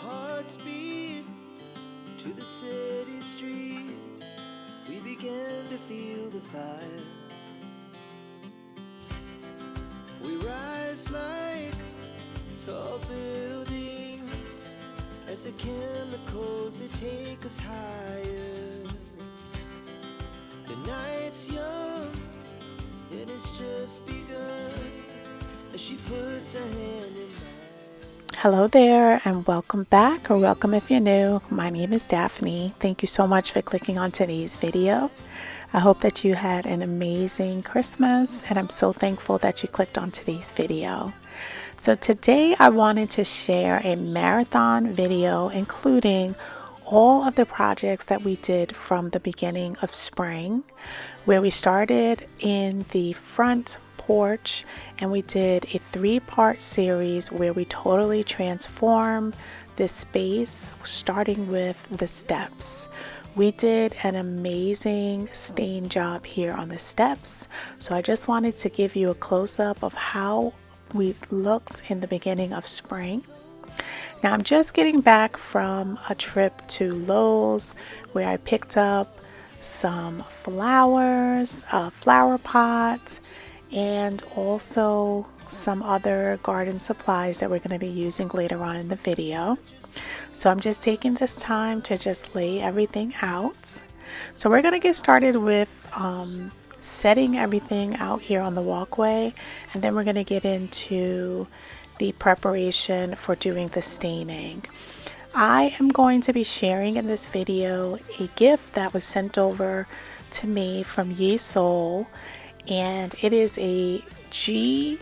hearts beat to the city streets. We began to feel the fire. We rise like tall buildings as the chemicals they take us higher. The night's young and it's just begun as she puts her hand in mine. Hello there and welcome back, or welcome if you're new. My name is Daphne. Thank you so much for clicking on today's video. I hope that you had an amazing Christmas, and I'm so thankful that you clicked on today's video. So today I wanted to share a marathon video including all of the projects that we did from the beginning of spring, where we started in the front porch and we did a 3-part series where we totally transformed this space, starting with the steps. We did an amazing stain job here on the steps, so I just wanted to give you a close-up of how we looked in the beginning of spring. Now I'm just getting back from a trip to Lowe's where I picked up some flowers, a flower pot, and also some other garden supplies that we're going to be using later on in the video. So I'm just taking this time to just lay everything out. So we're going to get started with setting everything out here on the walkway, and then we're going to get into the preparation for doing the staining. I am going to be sharing in this video a gift that was sent over to me from Yesoul, and it is a G1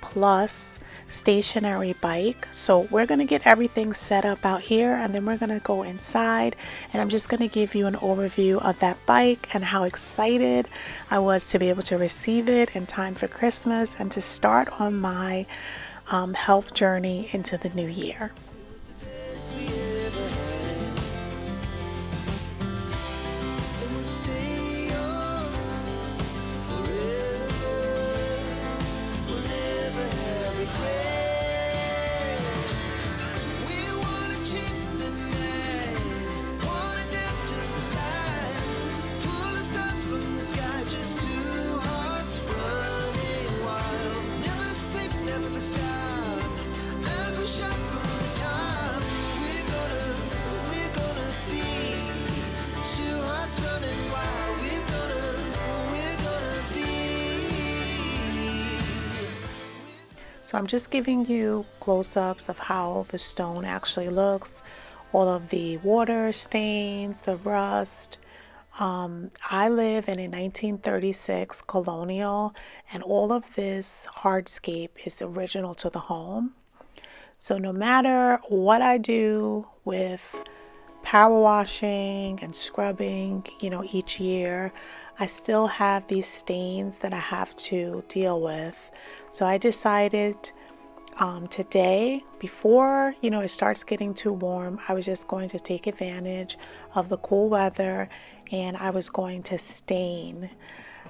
Plus stationary bike. So we're going to get everything set up out here, and then we're going to go inside, and I'm just going to give you an overview of that bike and how excited I was to be able to receive it in time for Christmas and to start on my health journey into the new year. So I'm just giving you close-ups of how the stone actually looks, all of the water stains, the rust. I live in a 1936 colonial, and all of this hardscape is original to the home. So no matter what I do with power washing and scrubbing, each year, I still have these stains that I have to deal with. So I decided today, before it starts getting too warm, I was just going to take advantage of the cool weather and I was going to stain.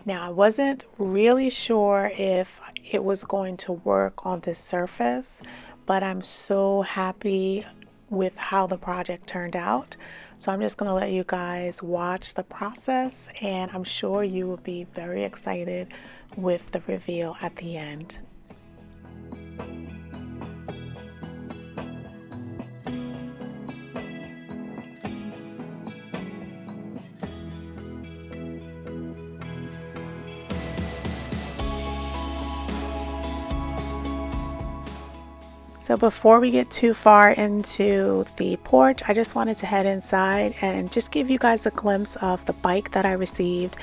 Now I wasn't really sure if it was going to work on this surface, but I'm so happy with how the project turned out. So I'm just going to let you guys watch the process, and I'm sure you will be very excited with the reveal at the end. So before we get too far into the porch, I just wanted to head inside and just give you guys a glimpse of the bike that I received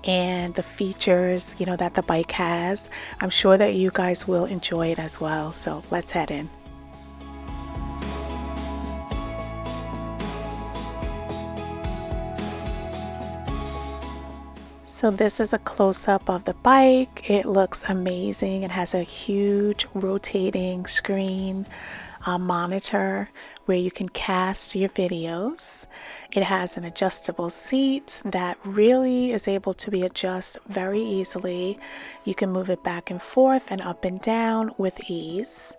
and the features, that the bike has. I'm sure that you guys will enjoy it as well. So let's head in. So this is a close-up of the bike. It looks amazing. It has a huge rotating screen monitor where you can cast your videos. It has an adjustable seat that really is able to be adjusted very easily. You can move it back and forth and up and down with ease.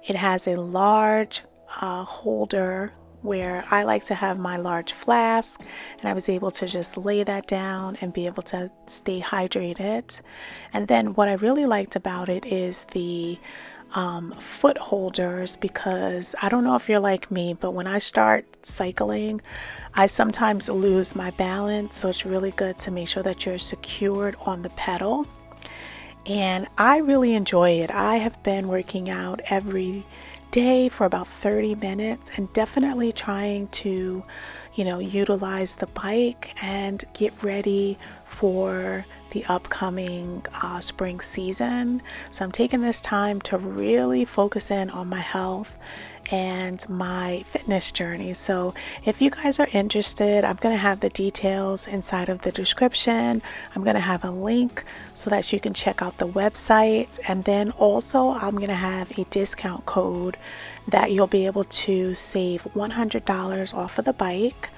It has a large holder where I like to have my large flask, and I was able to just lay that down and be able to stay hydrated. And then what I really liked about it is the foot holders, because I don't know if you're like me, but when I start cycling, I sometimes lose my balance. So it's really good to make sure that you're secured on the pedal. And I really enjoy it. I have been working out every day for about 30 minutes and definitely trying to, utilize the bike and get ready for the upcoming spring season. So I'm taking this time to really focus in on my health and my fitness journey. So if you guys are interested, I'm going to have the details inside of the description. I'm going to have a link so that you can check out the website, and then also I'm going to have a discount code that you'll be able to save $100 off of the bike.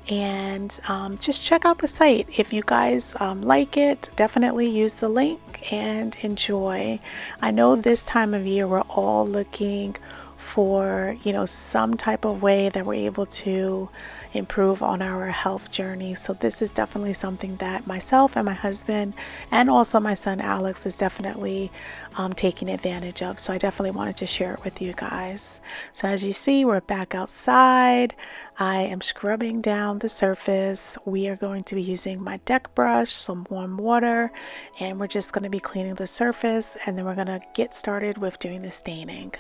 And just check out the site. If you guys like it, definitely use the link and enjoy. I know this time of year we're all looking for some type of way that we're able to improve on our health journey. So this is definitely something that myself and my husband and also my son Alex is definitely taking advantage of. So I definitely wanted to share it with you guys. So as you see, we're back outside. I am scrubbing down the surface. We are going to be using my deck brush, some warm water, and we're just going to be cleaning the surface, and then we're going to get started with doing the staining.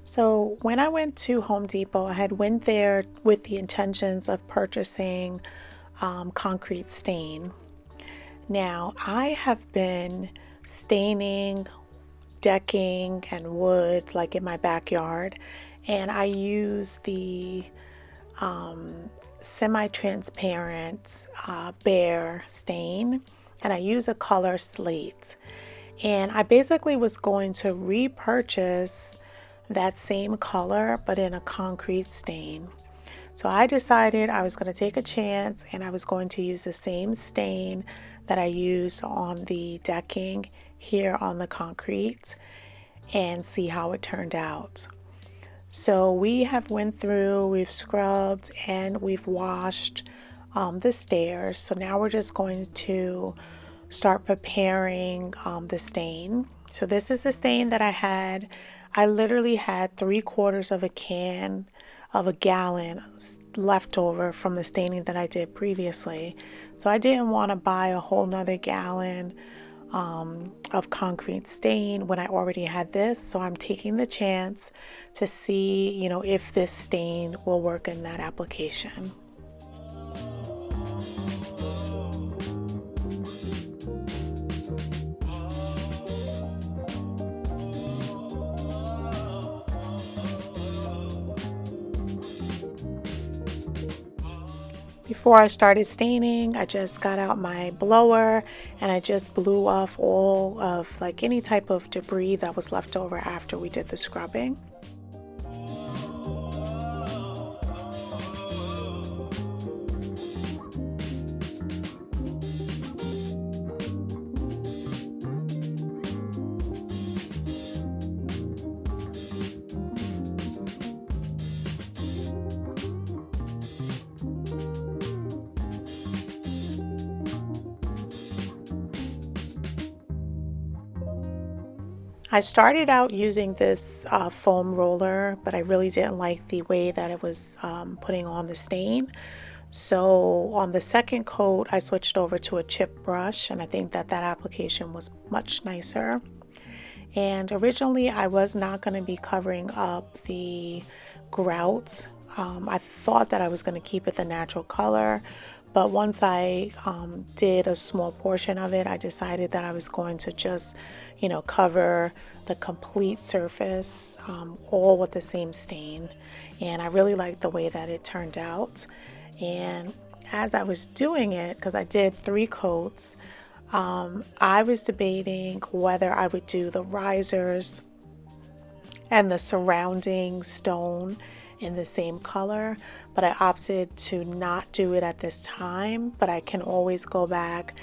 So when I went to Home Depot, I had went there with the intentions of purchasing concrete stain. Now I have been staining decking and wood like in my backyard, and I use the semi-transparent bare stain, and I use a color slate. And I basically was going to repurchase that same color but in a concrete stain. So I decided I was going to take a chance and I was going to use the same stain that I used on the decking here on the concrete and see how it turned out. So we have went through, we've scrubbed, and we've washed the stairs. So now we're just going to start preparing the stain. So this is the stain that I had. I literally had 3/4 of a gallon left over from the staining that I did previously. So I didn't want to buy a whole nother gallon of concrete stain when I already had this. So I'm taking the chance to see, if this stain will work in that application. Before I started staining, I just got out my blower and I just blew off all of like any type of debris that was left over after we did the scrubbing. I started out using this foam roller, but I really didn't like the way that it was putting on the stain. So on the second coat, I switched over to a chip brush, and I think that that application was much nicer. And originally I was not going to be covering up the grout. I thought that I was going to keep it the natural color, but once I did a small portion of it, I decided that I was going to just, cover the complete surface all with the same stain. And I really liked the way that it turned out. And as I was doing it, because I did 3 coats, I was debating whether I would do the risers and the surrounding stone in the same color, but I opted to not do it at this time. But I can always go back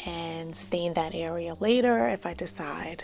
and stain that area later if I decide.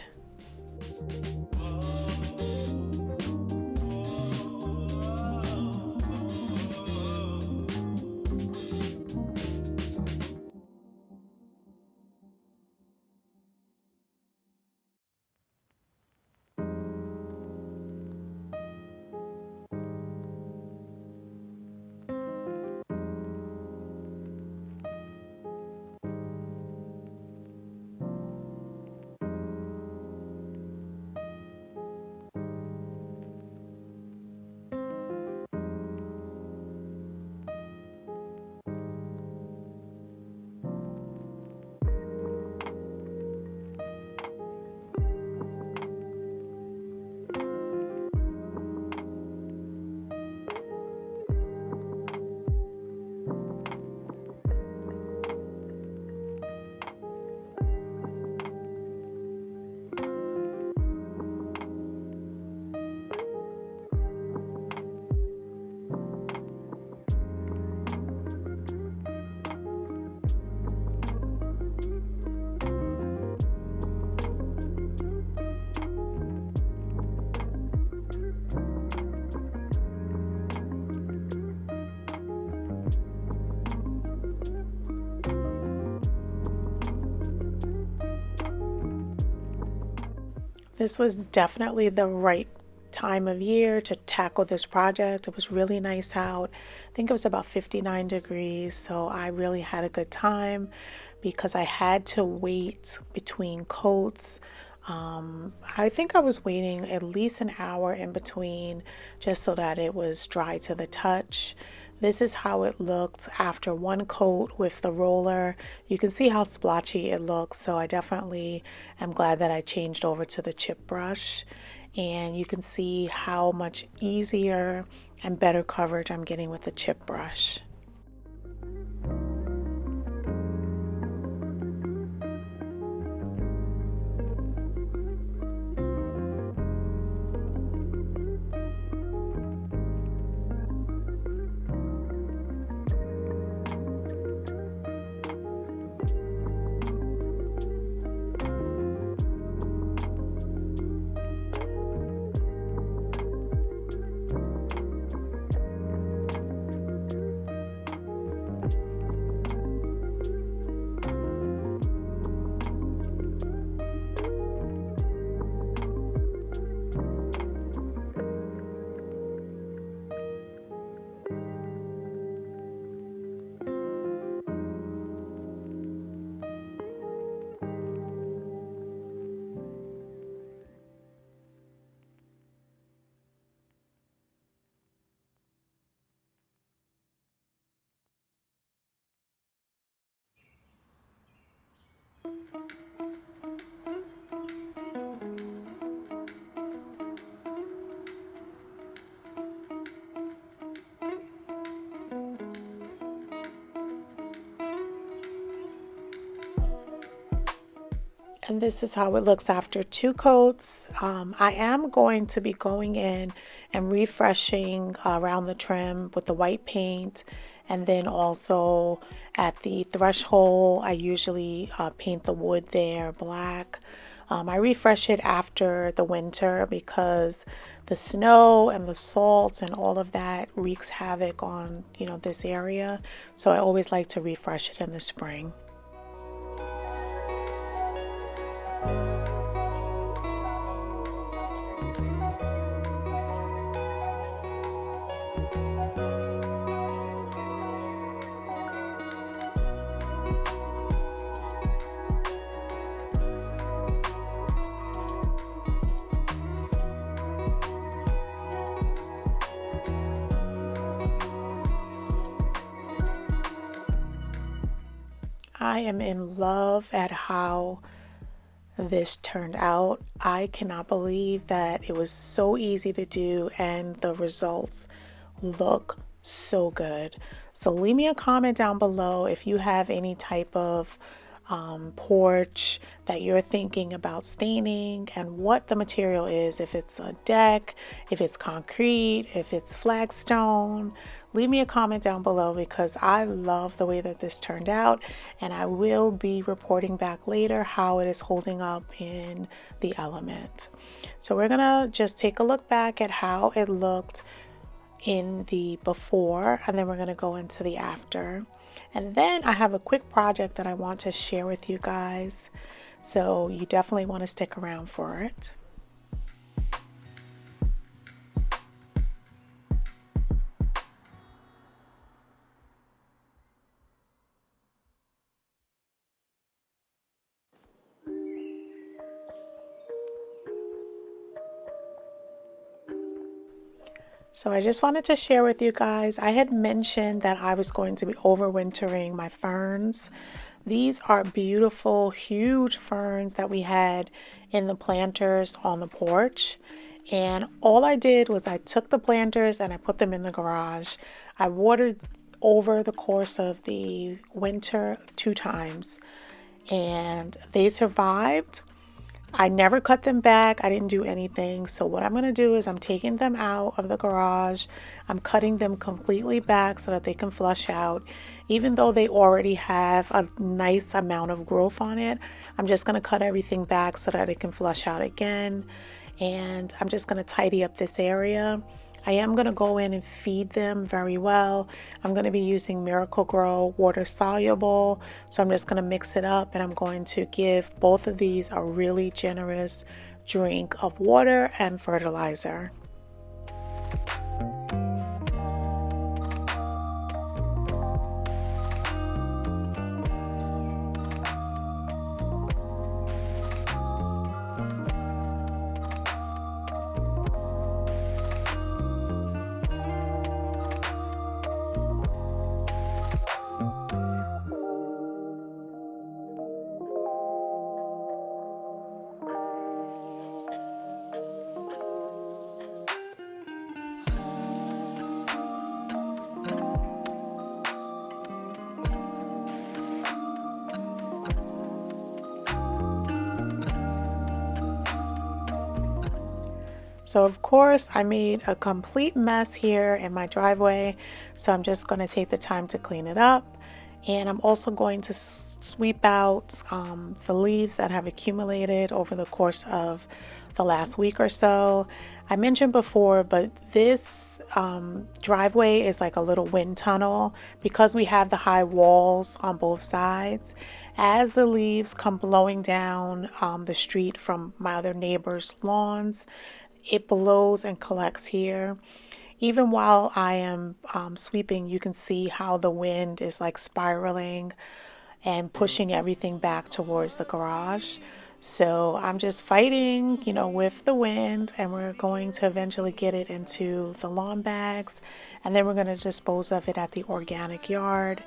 This was definitely the right time of year to tackle this project. It was really nice out. I think it was about 59 degrees, so I really had a good time because I had to wait between coats. I think I was waiting at least an hour in between just so that it was dry to the touch. This is how it looked after one coat with the roller. You can see how splotchy it looks, so I definitely am glad that I changed over to the chip brush. And you can see how much easier and better coverage I'm getting with the chip brush. And this is how it looks after 2 coats. I am going to be going in and refreshing around the trim with the white paint, and then also at the threshold I usually paint the wood there black. I refresh it after the winter because the snow and the salt and all of that wreaks havoc on, this area. So I always like to refresh it in the spring. I am in love at how this turned out. I cannot believe that it was so easy to do and the results look so good. So leave me a comment down below if you have any type of porch that you're thinking about staining and what the material is, if it's a deck, if it's concrete, if it's flagstone. Leave me a comment down below because I love the way that this turned out, and I will be reporting back later how it is holding up in the element. So we're gonna just take a look back at how it looked in the before, and then we're gonna go into the after. And then I have a quick project that I want to share with you guys, so you definitely want to stick around for it. So I just wanted to share with you guys, I had mentioned that I was going to be overwintering my ferns. These are beautiful, huge ferns that we had in the planters on the porch. And all I did was I took the planters and I put them in the garage. I watered over the course of the winter 2 times, and they survived. I never cut them back. I didn't do anything. So what I'm going to do is I'm taking them out of the garage. I'm cutting them completely back so that they can flush out. Even though they already have a nice amount of growth on it, I'm just going to cut everything back so that it can flush out again. And I'm just going to tidy up this area. I am going to go in and feed them very well. I'm going to be using Miracle-Gro water soluble. So I'm just going to mix it up, and I'm going to give both of these a really generous drink of water and fertilizer. So of course I made a complete mess here in my driveway, so I'm just going to take the time to clean it up. And I'm also going to sweep out the leaves that have accumulated over the course of the last week or so. I mentioned before, but this driveway is like a little wind tunnel because we have the high walls on both sides. As the leaves come blowing down the street from my other neighbors' lawns, it blows and collects here. Even while I am sweeping, you can see how the wind is like spiraling and pushing everything back towards the garage. So I'm just fighting, with the wind, and we're going to eventually get it into the lawn bags, and then we're going to dispose of it at the organic yard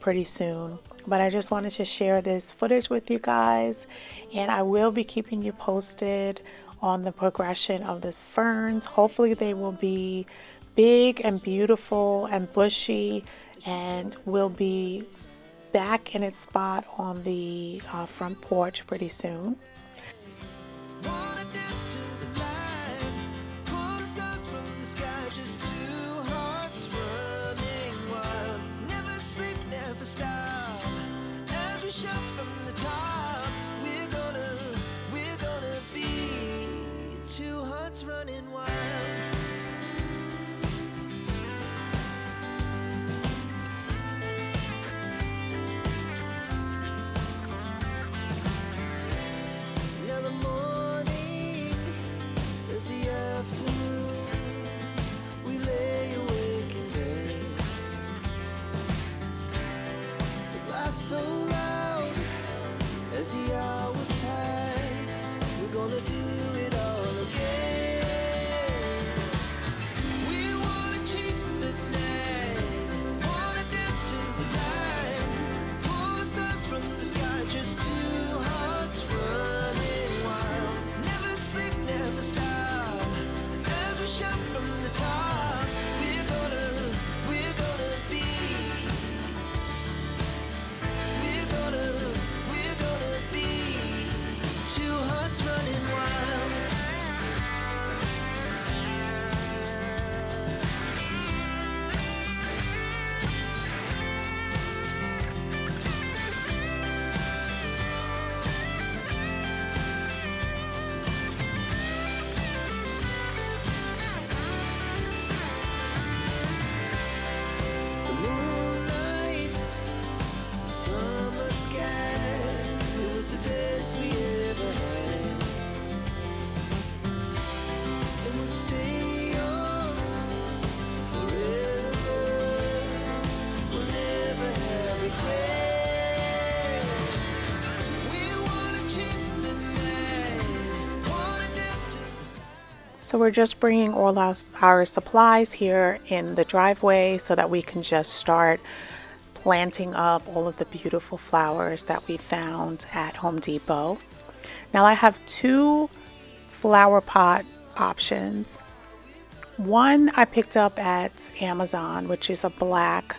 pretty soon. But I just wanted to share this footage with you guys, and I will be keeping you posted on the progression of the ferns. Hopefully they will be big and beautiful and bushy, and will be back in its spot on the front porch pretty soon. Wanna dance to the light, pull stars from the sky, just two hearts running wild. Never sleep, never stop. As we shout from the top, we're gonna be two hearts running wild. Now the morning is the afternoon. We lay awake in bed. The laughs so loud as the hours pass. We're gonna do it all again. We wanna chase the night, wanna dance to the light, pull stars from the sky, just two hearts running wild. Never sleep, never stop. As we shout from the top, we're gonna be, we're gonna be two hearts running wild. The moonlight, summer sky, it was the best we ever had. And we'll stay on forever. We'll never have regrets. We wanna chase the night, wanna dance to. So we're just bringing all our supplies here in the driveway so that we can just start planting up all of the beautiful flowers that we found at Home Depot. Now I have two flower pot options. One I picked up at Amazon, which is a black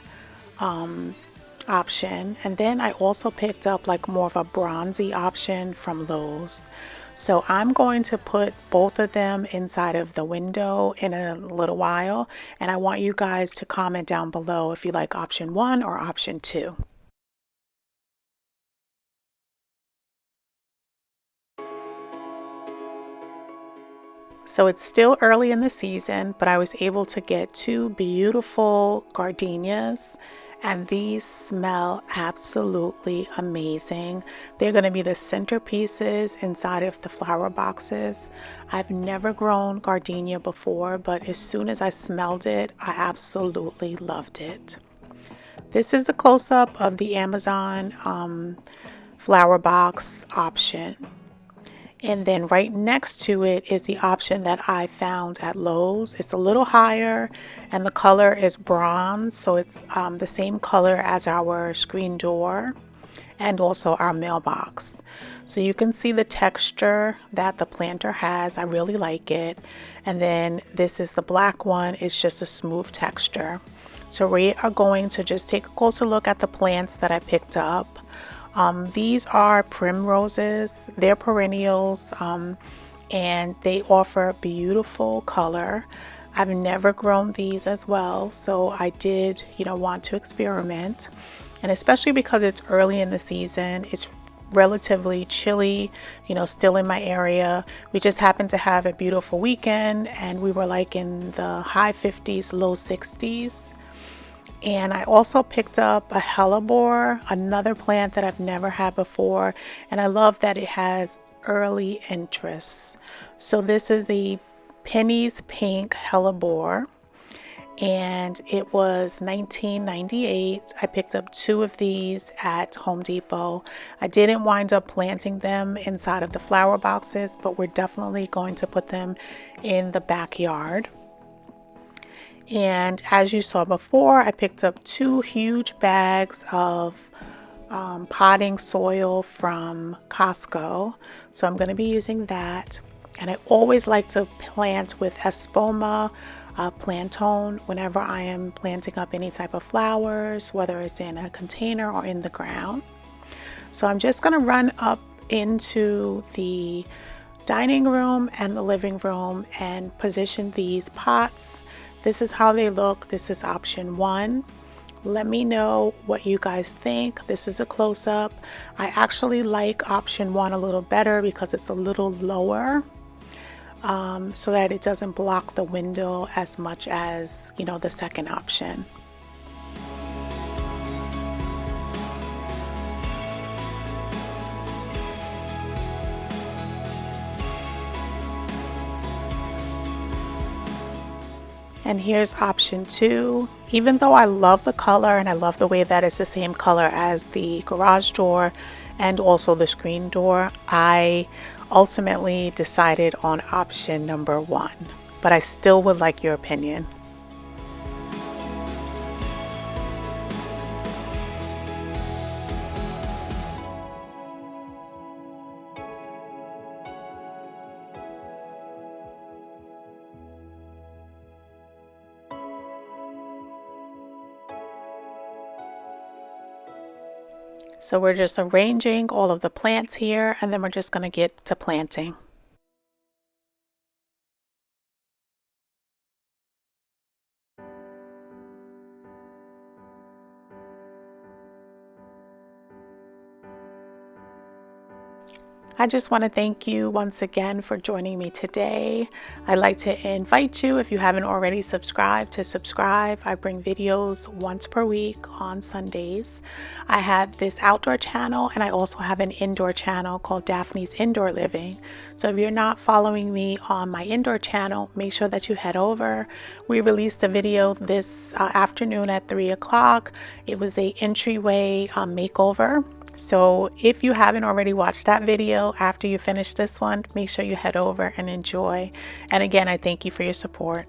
option, and then I also picked up like more of a bronzy option from Lowe's. So I'm going to put both of them inside of the window in a little while, and I want you guys to comment down below if you like option 1 or option 2. So it's still early in the season, but I was able to get two beautiful gardenias, and these smell absolutely amazing. They're going to be the centerpieces inside of the flower boxes. I've never grown gardenia before, but as soon as I smelled it, I absolutely loved it. This is a close-up of the Amazon flower box option. And then right next to it is the option that I found at Lowe's. It's a little higher and the color is bronze, so it's the same color as our screen door and also our mailbox. So you can see the texture that the planter has. I really like it. And then this is the black one. It's just a smooth texture. So we are going to just take a closer look at the plants that I picked up. These are primroses. They're perennials, and they offer beautiful color. I've never grown these as well, so I did, want to experiment. And especially because it's early in the season, it's relatively chilly, still in my area. We just happened to have a beautiful weekend, and we were like in the high 50s, low 60s. And I also picked up a hellebore, another plant that I've never had before, and I love that it has early interest. So this is a Penny's Pink hellebore, and it was $19.98. I picked up two of these at Home Depot. I didn't wind up planting them inside of the flower boxes, but we're definitely going to put them in the backyard. And as you saw before, I picked up two huge bags of potting soil from Costco. So I'm going to be using that. And I always like to plant with espoma plant tone whenever I am planting up any type of flowers, whether it's in a container or in the ground. So I'm just going to run up into the dining room and the living room and position these pots. This is how they look. This is option 1. Let me know what you guys think. This is a close-up. I actually like option 1 a little better because it's a little lower, so that it doesn't block the window as much as, you know, the second option. And here's option 2. Even though I love the color and I love the way that it's the same color as the garage door and also the screen door, I ultimately decided on option number 1, but I still would like your opinion. So we're just arranging all of the plants here, and then we're just going to get to planting. I just want to thank you once again for joining me today. I'd like to invite you, if you haven't already subscribed, to subscribe. I bring videos once per week on Sundays. I have this outdoor channel, and I also have an indoor channel called Daphne's Indoor Living. So if you're not following me on my indoor channel, make sure that you head over. We released a video this afternoon at 3 o'clock. It was a entryway makeover. So if you haven't already watched that video after you finish this one, make sure you head over and enjoy. And again, I thank you for your support.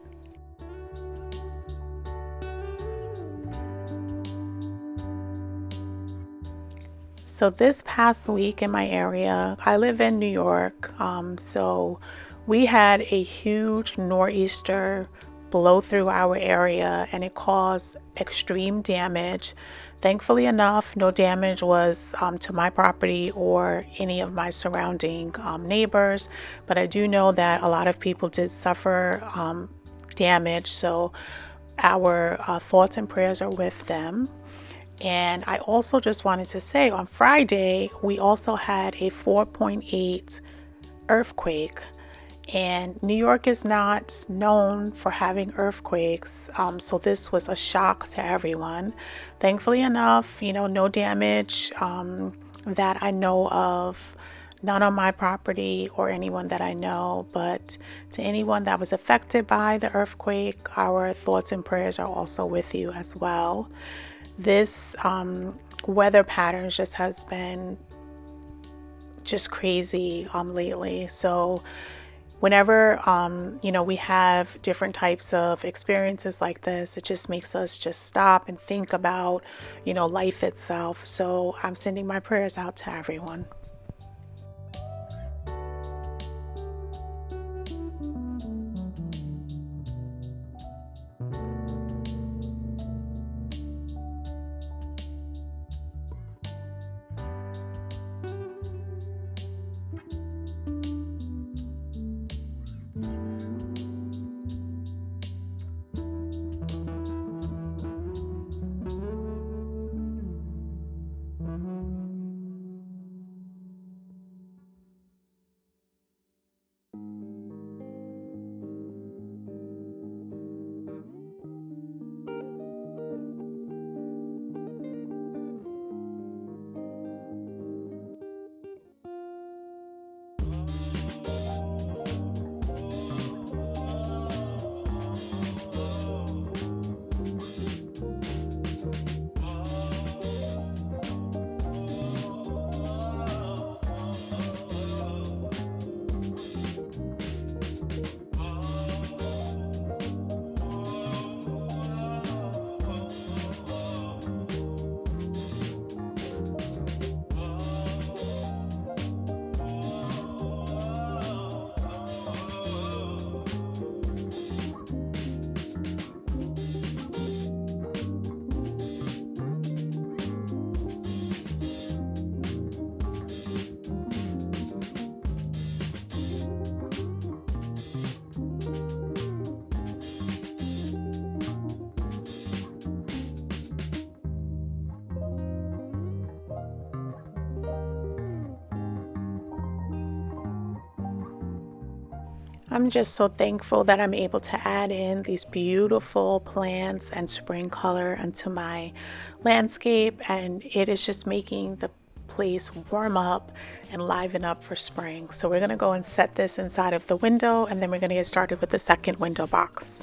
So this past week in my area, I live in New York, so we had a huge nor'easter blow through our area, and it caused extreme damage. Thankfully enough, no damage was to my property or any of my surrounding neighbors, but I do know that a lot of people did suffer damage, so our thoughts and prayers are with them. And I also just wanted to say, on Friday, we also had a 4.8 earthquake. And New York is not known for having earthquakes, so this was a shock to everyone. Thankfully enough, you know, no damage that I know of, none on my property or anyone that I know, but to anyone that was affected by the earthquake, our thoughts and prayers are also with you as well. This weather pattern just has been just crazy lately, so whenever you know, we have different types of experiences like this, it just makes us just stop and think about, you know, life itself. So I'm sending my prayers out to everyone. I'm just so thankful that I'm able to add in these beautiful plants and spring color into my landscape, and it is just making the place warm up and liven up for spring. So we're going to go and set this inside of the window, and then we're going to get started with the second window box.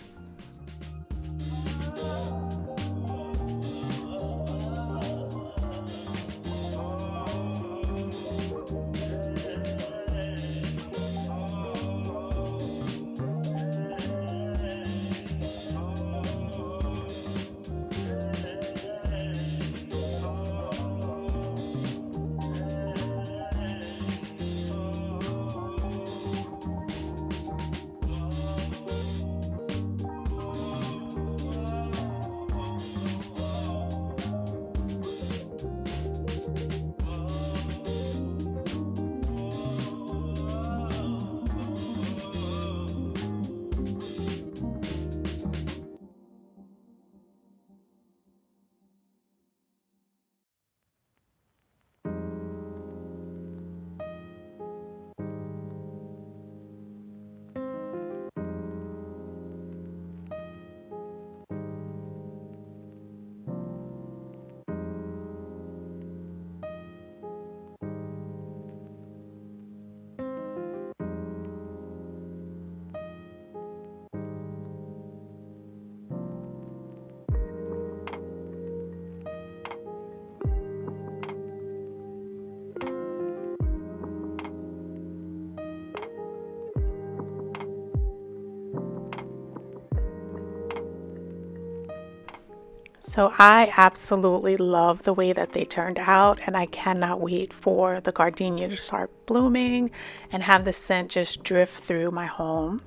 So I absolutely love the way that they turned out, and I cannot wait for the gardenia to start blooming and have the scent just drift through my home.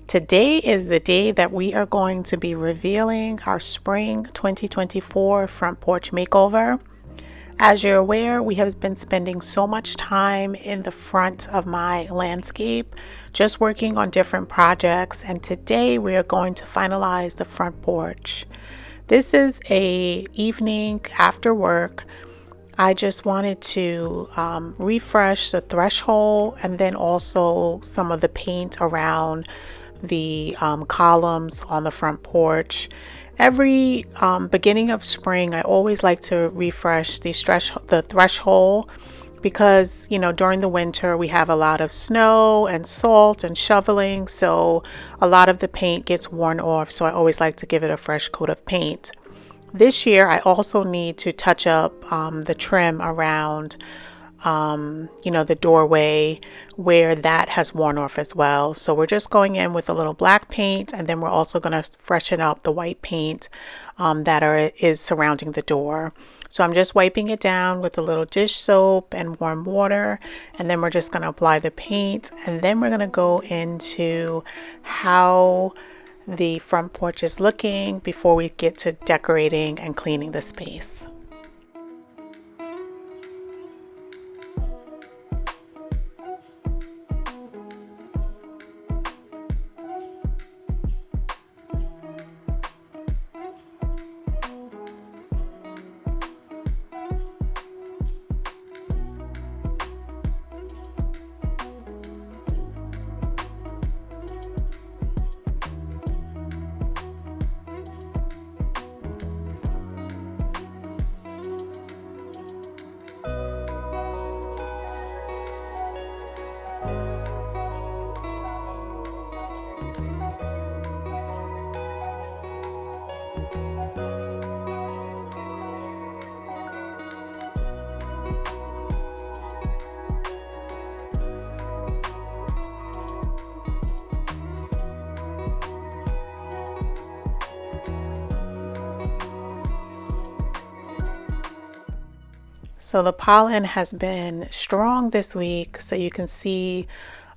Today is the day that we are going to be revealing our spring 2024 front porch makeover. As you're aware, we have been spending so much time in the front of my landscape, just working on different projects, and today we are going to finalize the front porch. This is a evening after work. I just wanted to refresh the threshold and then also some of the paint around the columns on the front porch. Every beginning of spring, I always like to refresh the threshold because, you know, during the winter we have a lot of snow and salt and shoveling, so a lot of the paint gets worn off, so I always like to give it a fresh coat of paint. This year I also need to touch up the trim around the doorway where that has worn off as well. So we're just going in with a little black paint, and then we're also going to freshen up the white paint that is surrounding the door. So I'm just wiping it down with a little dish soap and warm water, and then we're just going to apply the paint, and then we're going to go into how the front porch is looking before we get to decorating and cleaning the space. So the pollen has been strong this week, so you can see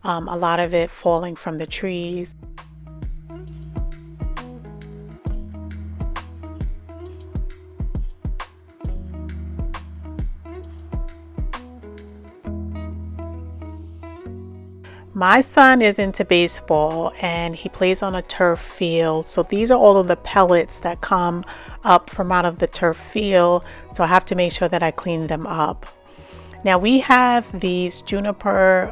a lot of it falling from the trees. My son is into baseball and he plays on a turf field. So these are all of the pellets that come up from out of the turf field. So I have to make sure that I clean them up. Now we have these juniper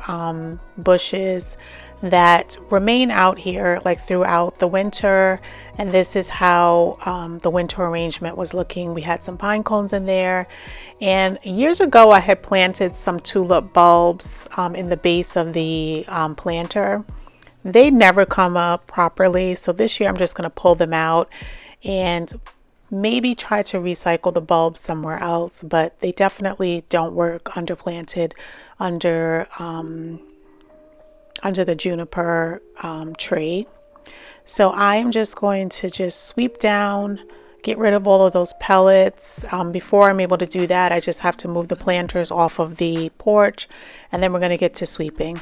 bushes that remain out here like throughout the winter, and this is how the winter arrangement was looking. We had some pine cones in there, and years ago I had planted some tulip bulbs in the base of the planter. They never come up properly, so this year I'm just going to pull them out and maybe try to recycle the bulbs somewhere else, but they definitely don't work underplanted under the juniper tree. So I'm just going to just sweep down, get rid of all of those pellets. Before I'm able to do that, I just have to move the planters off of the porch, and then we're going to get to sweeping.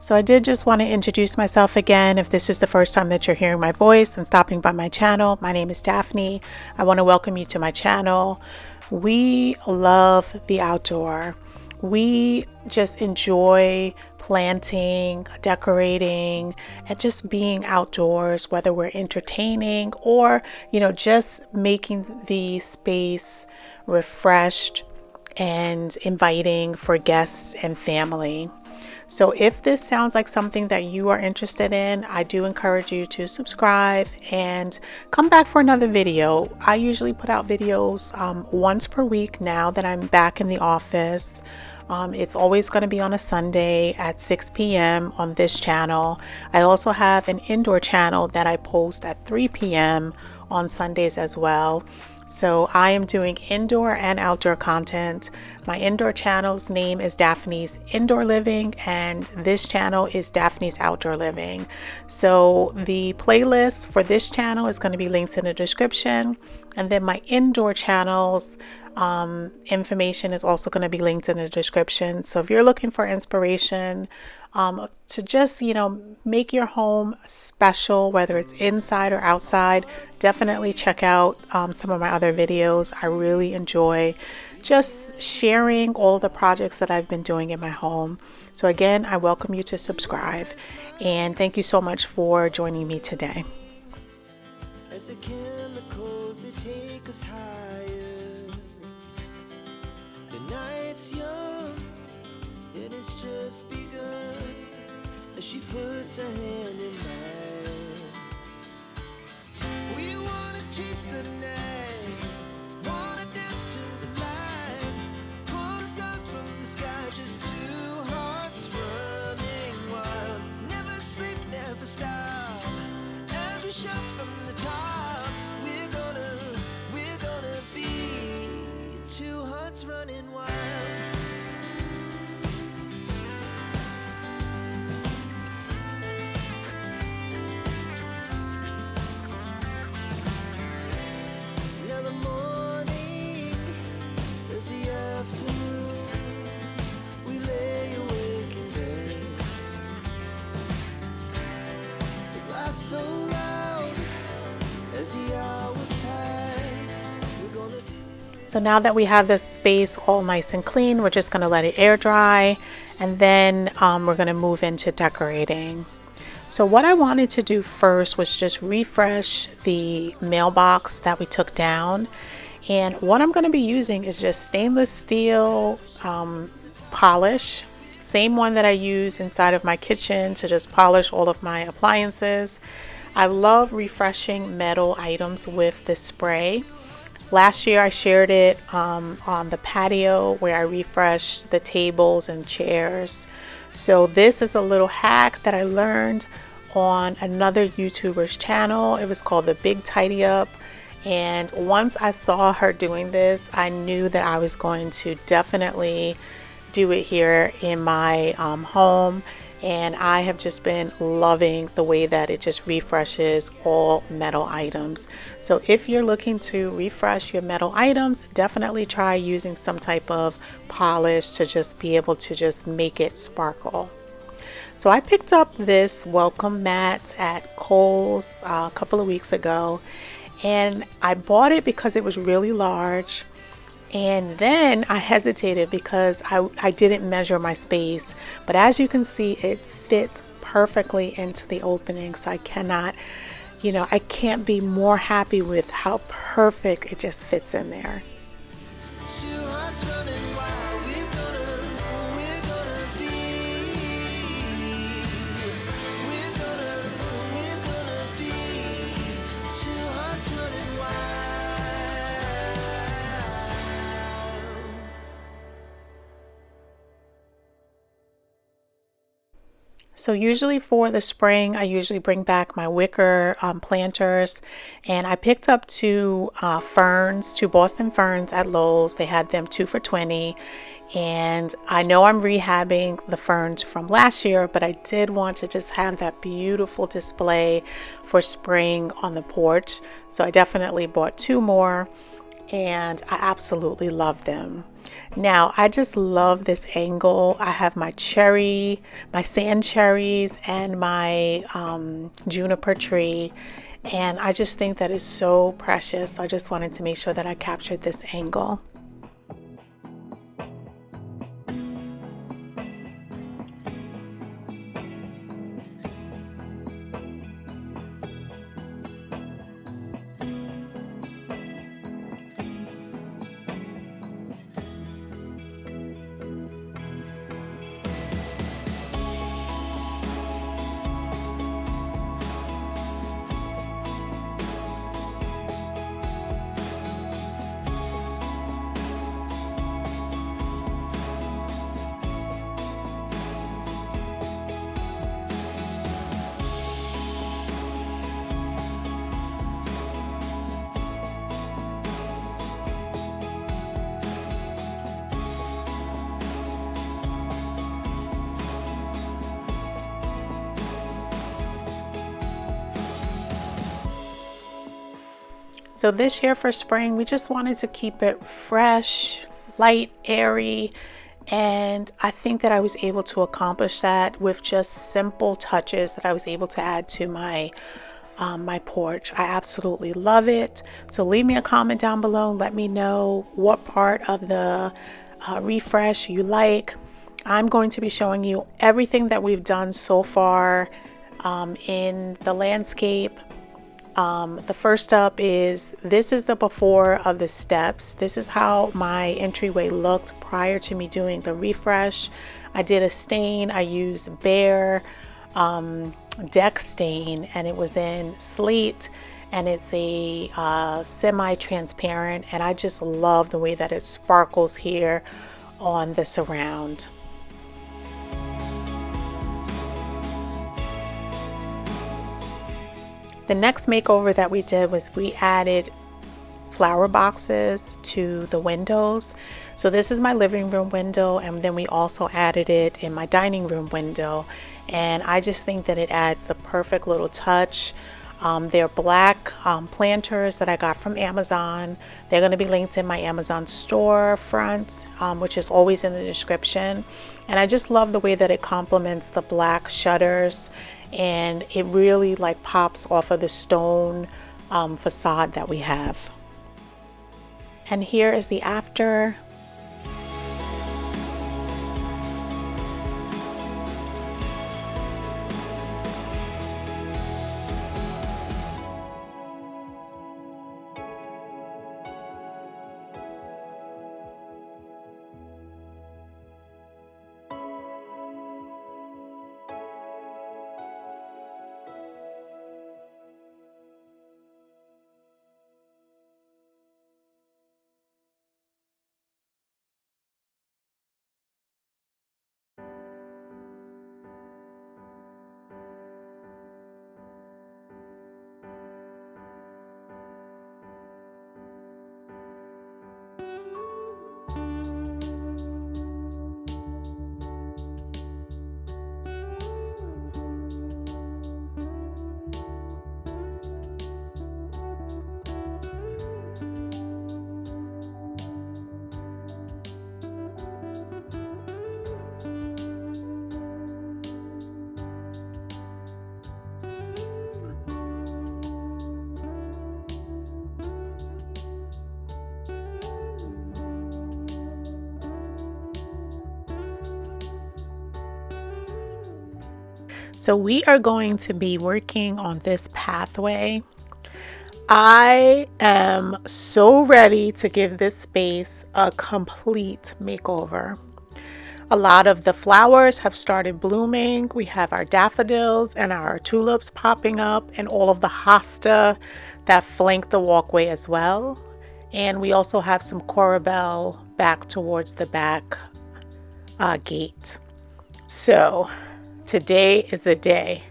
So I did just want to introduce myself again. If this is the first time that you're hearing my voice and stopping by my channel, my name is Daphne. I want to welcome you to my channel. We love the outdoor. We just enjoy planting, decorating, and just being outdoors, whether we're entertaining or, just making the space refreshed and inviting for guests and family. So if this sounds like something that you are interested in, I do encourage you to subscribe and come back for another video. I usually put out videos once per week now that I'm back in the office. It's always going to be on a Sunday at 6 p.m. on this channel. I also have an indoor channel that I post at 3 p.m. on Sundays as well. So I am doing indoor and outdoor content. My indoor channel's name is Daphne's Indoor Living, and this channel is Daphne's Outdoor Living. So the playlist for this channel is going to be linked in the description, and then my indoor channel's information is also going to be linked in the description. So if you're looking for inspiration to just make your home special, whether it's inside or outside, definitely check out some of my other videos. I really enjoy just sharing all of the projects that I've been doing in my home. So again, I welcome you to subscribe, and thank you so much for joining me today. As the chemicals that take us higher, the night's young, it has just begun. As she puts her hand in mine, we wanna chase the night, wanna dance to the light, pull the stars from the sky, just two hearts running wild. Never sleep, never stop, as we shout from the top. We're gonna be two hearts running wild. Now the morning is the afternoon. We lay awake in bed. The laughs so loud as the hours pass. We're gonna do. So now that we have this space all nice and clean, we're just going to let it air dry, and then we're going to move into decorating. So what I wanted to do first was just refresh the mailbox that we took down. And what I'm going to be using is just stainless steel polish. Same one that I use inside of my kitchen to just polish all of my appliances. I love refreshing metal items with this spray. Last year I shared it on the patio where I refreshed the tables and chairs. So this is a little hack that I learned on another YouTuber's channel. It was called The Big Tidy Up. And once I saw her doing this, I knew that I was going to definitely do it here in my home. And I have just been loving the way that it just refreshes all metal items. So if you're looking to refresh your metal items, definitely try using some type of polish to just be able to just make it sparkle. So I picked up this welcome mat at Kohl's a couple of weeks ago, and I bought it because it was really large. And then I hesitated because I didn't measure my space, but as you can see, it fits perfectly into the opening. So I cannot, I can't be more happy with how perfect it just fits in there. So usually for the spring, I usually bring back my wicker planters, and I picked up two Boston ferns at Lowe's. They had them 2 for $20, and I know I'm rehabbing the ferns from last year, but I did want to just have that beautiful display for spring on the porch. So I definitely bought 2 more, and I absolutely love them. Now I just love this angle. I have my sand cherries and my juniper tree, and I just think that is so precious. So I just wanted to make sure that I captured this angle. So this year for spring, we just wanted to keep it fresh, light, airy, and I think that I was able to accomplish that with just simple touches that I was able to add to my my porch. I absolutely love it. So leave me a comment down below and let me know what part of the refresh you like. I'm going to be showing you everything that we've done so far in the landscape. The first up is, this is the before of the steps. This is how my entryway looked prior to me doing the refresh. I did a stain. I used Bear deck stain, and it was in slate, and it's a semi-transparent, and I just love the way that it sparkles here on the surround. The next makeover that we did was we added flower boxes to the windows. So this is my living room window, and then we also added it in my dining room window, and I just think that it adds the perfect little touch. They're black planters that I got from Amazon. They're going to be linked in my Amazon store front, which is always in the description. And I just love the way that it complements the black shutters, and it really like pops off of the stone facade that we have. And here is the after. So we are going to be working on this pathway. I am so ready to give this space a complete makeover. A lot of the flowers have started blooming. We have our daffodils and our tulips popping up, and all of the hosta that flank the walkway as well. And we also have some corbel back towards the back gate. So today is the day.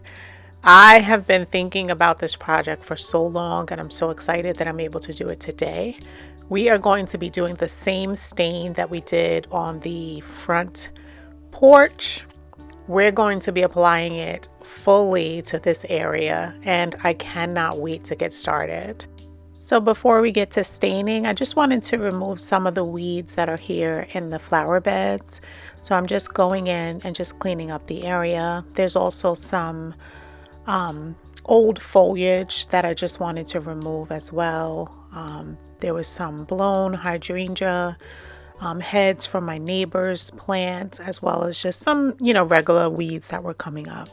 I have been thinking about this project for so long, and I'm so excited that I'm able to do it today. We are going to be doing the same stain that we did on the front porch. We're going to be applying it fully to this area, and I cannot wait to get started. So before we get to staining, I just wanted to remove some of the weeds that are here in the flower beds. So I'm just going in and just cleaning up the area. There's also some old foliage that I just wanted to remove as well. There was some blown hydrangea heads from my neighbor's plants, as well as just some, regular weeds that were coming up.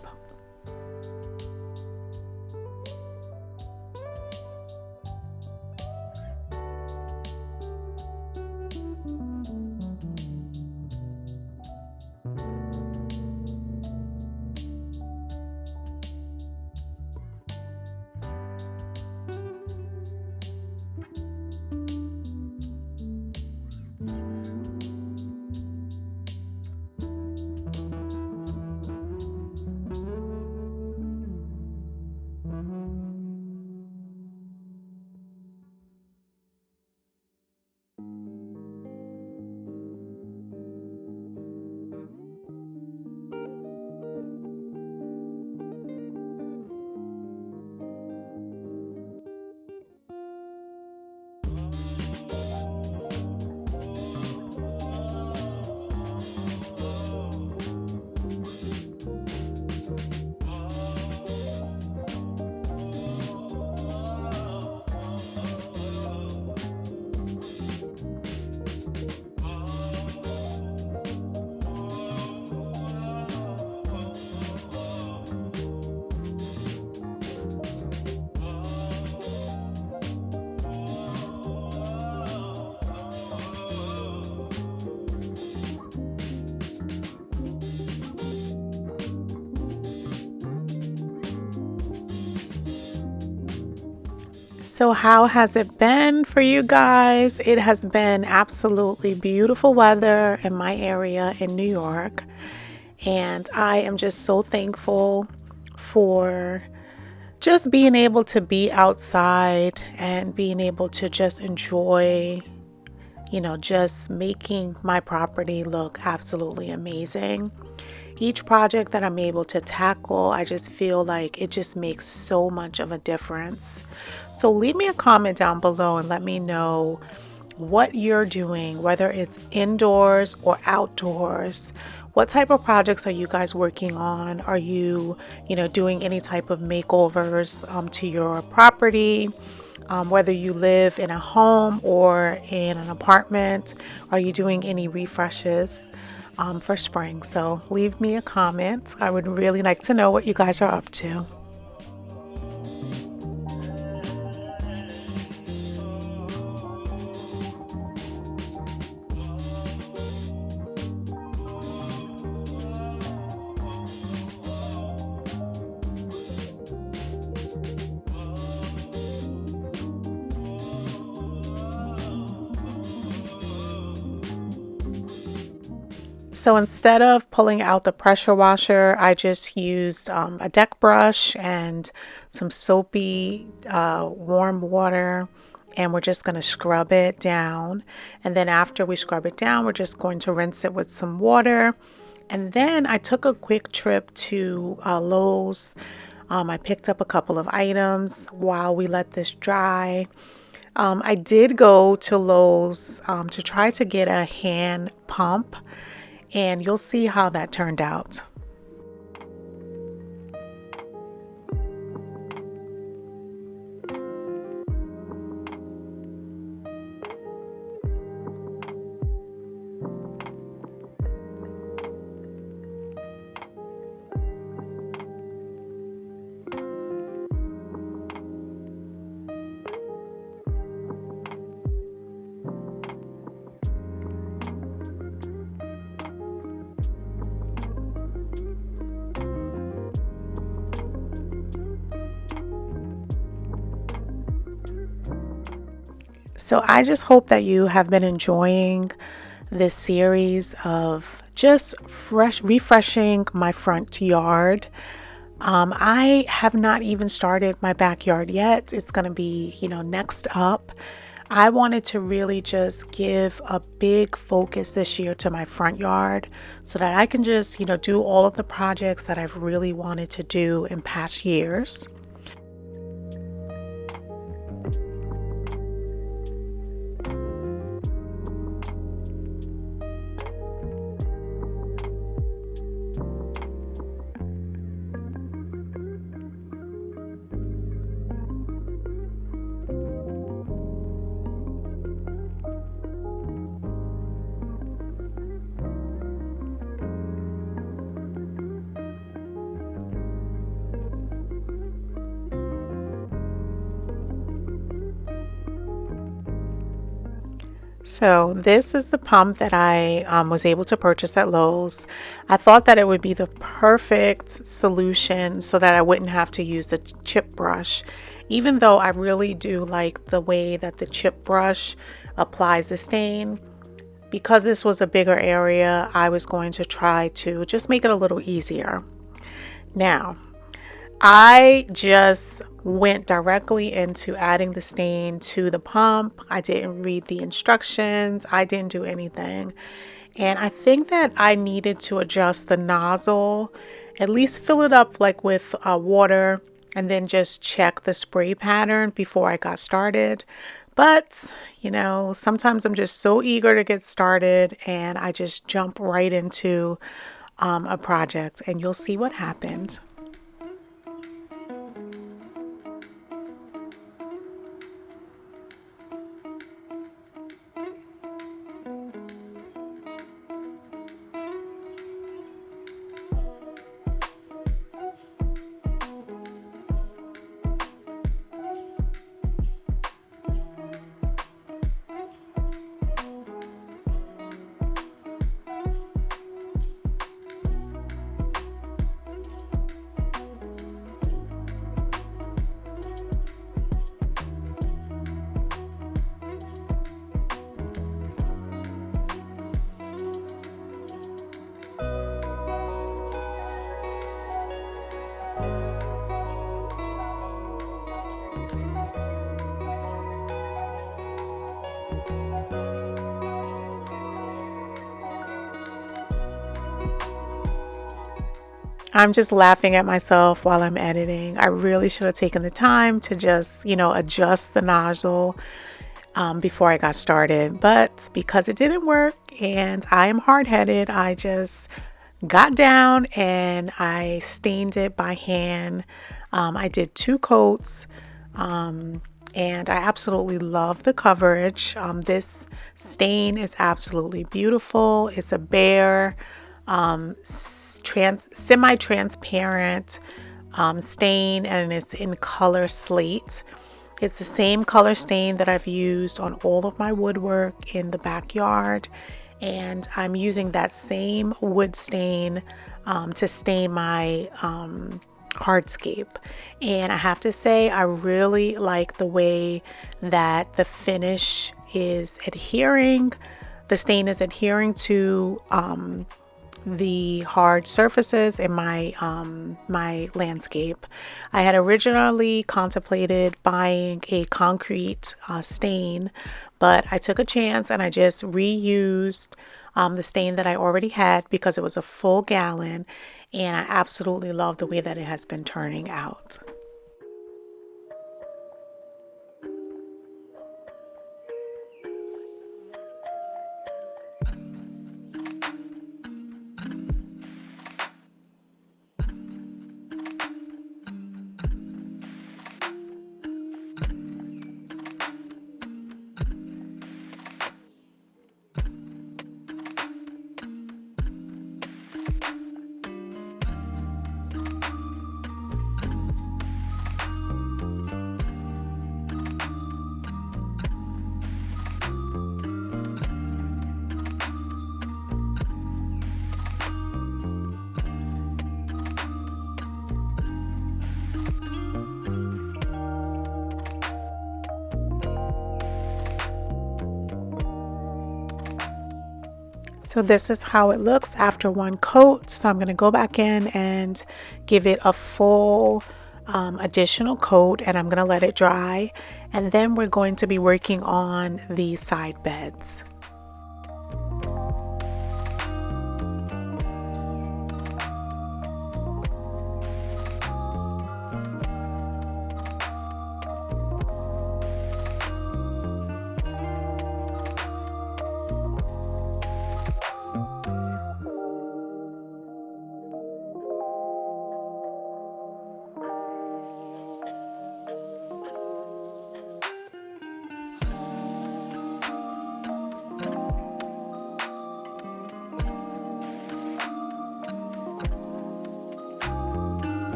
So how has it been for you guys? It has been absolutely beautiful weather in my area in New York. And I am just so thankful for just being able to be outside and being able to just enjoy, just making my property look absolutely amazing. Each project that I'm able to tackle, I just feel like it just makes so much of a difference. So leave me a comment down below and let me know what you're doing, whether it's indoors or outdoors. What type of projects are you guys working on? Are you, doing any type of makeovers to your property? Whether you live in a home or in an apartment, are you doing any refreshes for spring? So leave me a comment. I would really like to know what you guys are up to. So instead of pulling out the pressure washer, I just used a deck brush and some soapy warm water, and we're just going to scrub it down. And then after we scrub it down, we're just going to rinse it with some water. And then I took a quick trip to Lowe's. I picked up a couple of items while we let this dry. I did go to Lowe's to try to get a hand pump, and you'll see how that turned out. So I just hope that you have been enjoying this series of just refreshing my front yard. I have not even started my backyard yet. It's going to be, next up. I wanted to really just give a big focus this year to my front yard so that I can just, do all of the projects that I've really wanted to do in past years. So this is the pump that I was able to purchase at Lowe's. I thought that it would be the perfect solution so that I wouldn't have to use the chip brush, even though I really do like the way that the chip brush applies the stain. Because this was a bigger area, I was going to try to just make it a little easier. Now, I just went directly into adding the stain to the pump. I didn't read the instructions. I didn't do anything. And I think that I needed to adjust the nozzle, at least fill it up like with water, and then just check the spray pattern before I got started. But, sometimes I'm just so eager to get started and I just jump right into a project, and you'll see what happened. I'm just laughing at myself while I'm editing. I really should have taken the time to just, adjust the nozzle before I got started. But because it didn't work and I am hard-headed, I just got down and I stained it by hand. I did 2 coats. And I absolutely love the coverage. This stain is absolutely beautiful. It's a bare, semi-transparent stain, and it's in color slate. It's the same color stain that I've used on all of my woodwork in the backyard, and I'm using that same wood stain to stain my hardscape. And I have to say, I really like the way that the finish is adhering. The stain is adhering to the hard surfaces in my my landscape. I had originally contemplated buying a concrete stain, but I took a chance and I just reused the stain that I already had because it was a full gallon, and I absolutely love the way that it has been turning out. So this is how it looks after one coat. So I'm going to go back in and give it a full additional coat, and I'm going to let it dry. And then we're going to be working on the side beds.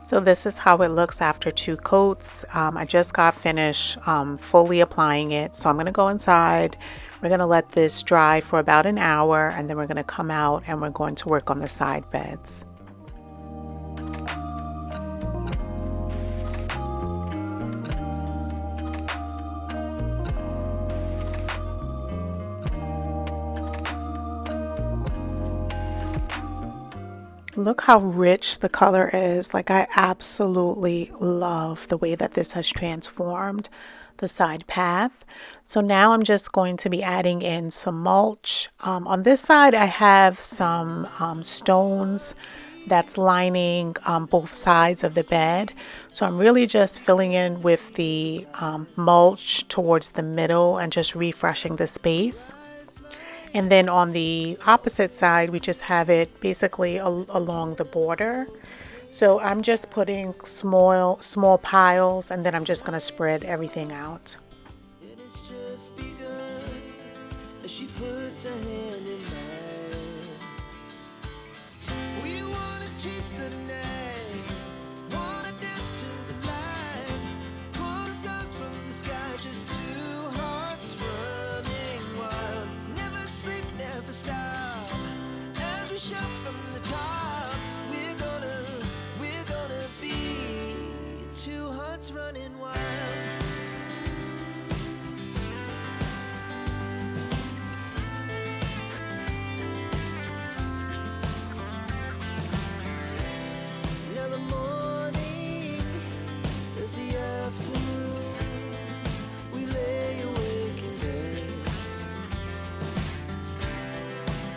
So this is how it looks after two coats. I just got finished fully applying it. So I'm going to go inside. We're going to let this dry for about an hour, and then we're going to come out and we're going to work on the side beds. Look how rich the color is. Like, I absolutely love the way that this has transformed the side path. So now I'm just going to be adding in some mulch. On this side I have some stones that's lining both sides of the bed. So I'm really just filling in with the mulch towards the middle and just refreshing the space. And then on the opposite side, we just have it basically along the border. So I'm just putting small piles, and then I'm just going to spread everything out. It has just begun as she puts her hand in mine. We wanna chase the night, wanna dance to the light, pull stars from the sky, just two hearts running wild. Never sleep, never stop, as we shout from the top. We're gonna be two hearts running wild. Now the morning is the afternoon. We lay awake in bed.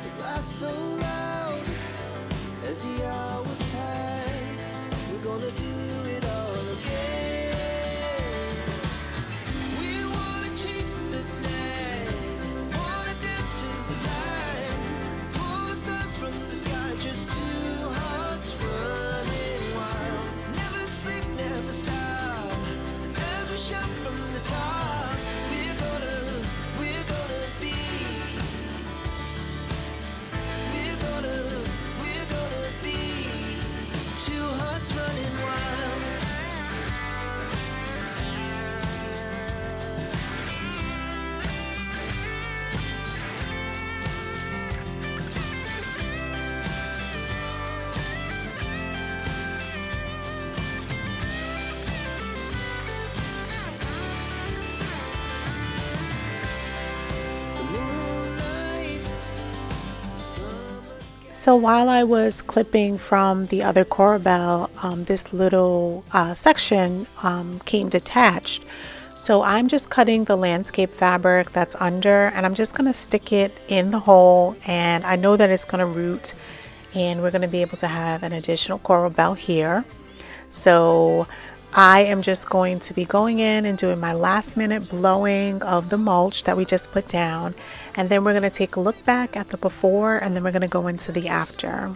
The laughs so loud as the hours pass. We're gonna do it all again. We wanna chase the night, wanna dance to the light, pull the stars from the sky, just two hearts running wild. Never sleep, never stop, as we shout from the top. We're gonna be, we're gonna be two hearts running wild. The moonlights, summer sky. So while I was clipping from the other coral bell, this little section came detached. So I'm just cutting the landscape fabric that's under, and I'm just going to stick it in the hole, and I know that it's going to root, and we're going to be able to have an additional coral bell here. So I am just going to be going in and doing my last minute blowing of the mulch that we just put down, and then we're going to take a look back at the before, and then we're going to go into the after.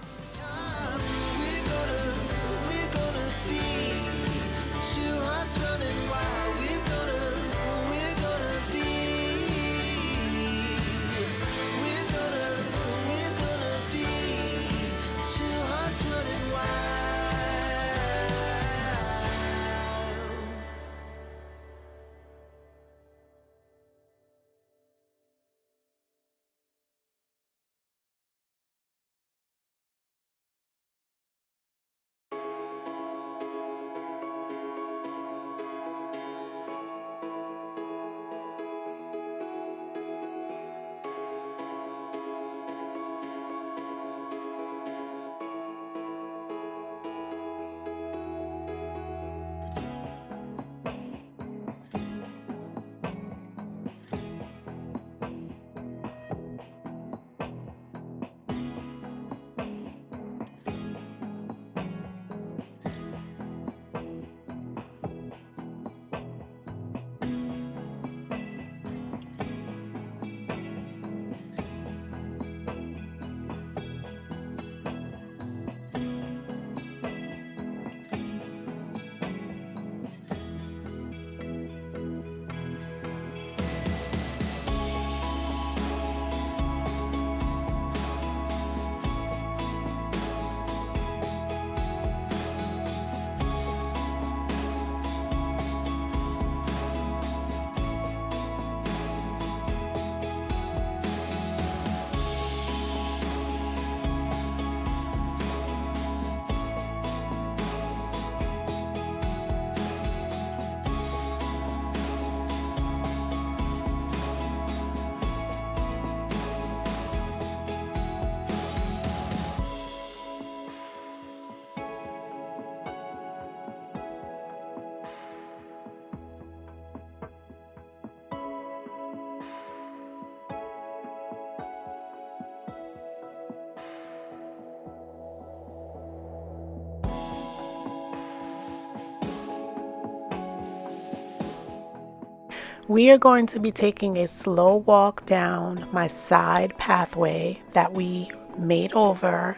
We are going to be taking a slow walk down my side pathway that we made over.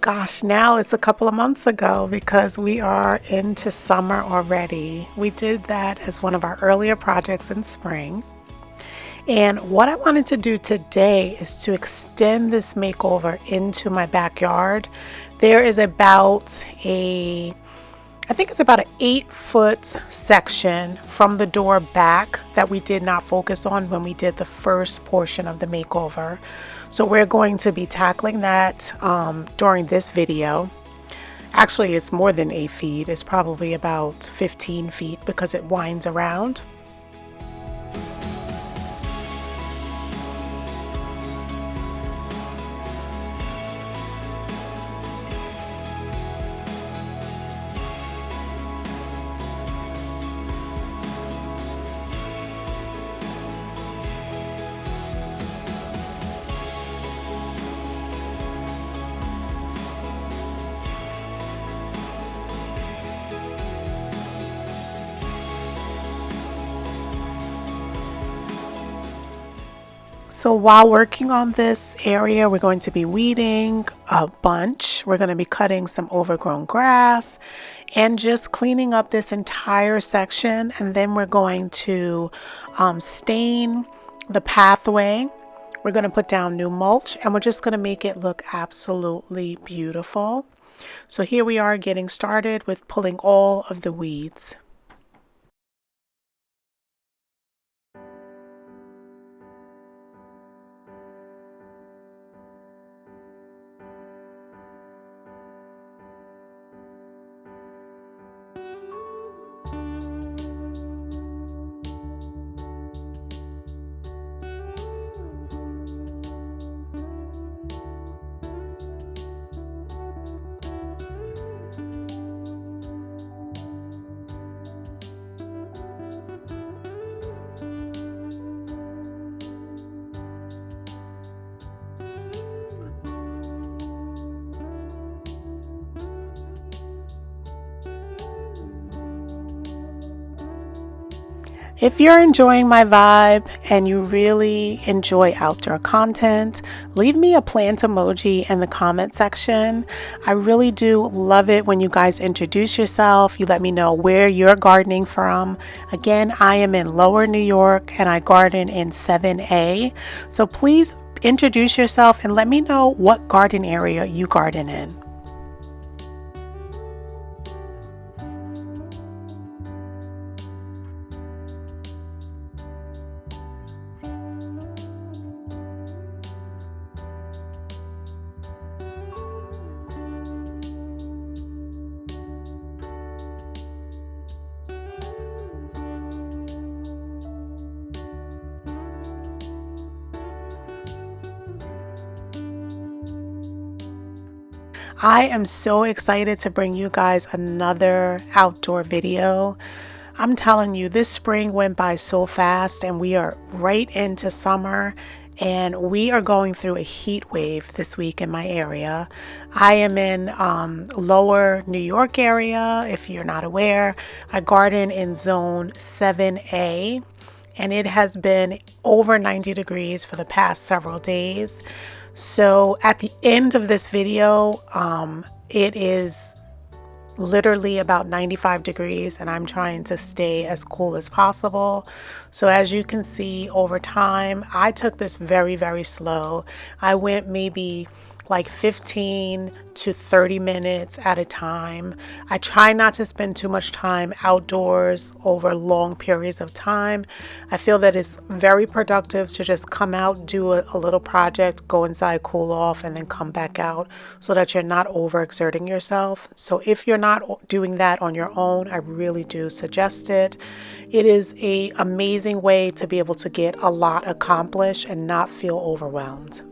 Gosh, now it's a couple of months ago because we are into summer already. We did that as one of our earlier projects in spring. And what I wanted to do today is to extend this makeover into my backyard. There is about I think it's about an 8-foot section from the door back that we did not focus on when we did the first portion of the makeover. So we're going to be tackling that during this video. Actually, it's more than 8 feet. It's probably about 15 feet because it winds around. So while working on this area, we're going to be weeding a bunch. We're going to be cutting some overgrown grass and just cleaning up this entire section. And then we're going to stain the pathway. We're going to put down new mulch and we're just going to make it look absolutely beautiful. So here we are getting started with pulling all of the weeds. If you're enjoying my vibe and you really enjoy outdoor content, leave me a plant emoji in the comment section. I really do love it when you guys introduce yourself. You let me know where you're gardening from. Again, I am in Lower New York and I garden in 7A. So please introduce yourself and let me know what garden area you garden in. I am so excited to bring you guys another outdoor video. I'm telling you, this spring went by so fast and we are right into summer and we are going through a heat wave this week in my area. I am in Lower New York area. If you're not aware, I garden in zone 7A and it has been over 90 degrees for the past several days. So at the end of this video, it is literally about 95 degrees and I'm trying to stay as cool as possible. So as you can see over time, I took this very, very slow. I went maybe like 15 to 30 minutes at a time. I try not to spend too much time outdoors over long periods of time. I feel that it's very productive to just come out, do a little project, go inside, cool off, and then come back out so that you're not overexerting yourself. So if you're not doing that on your own, I really do suggest it. It is an amazing way to be able to get a lot accomplished and not feel overwhelmed.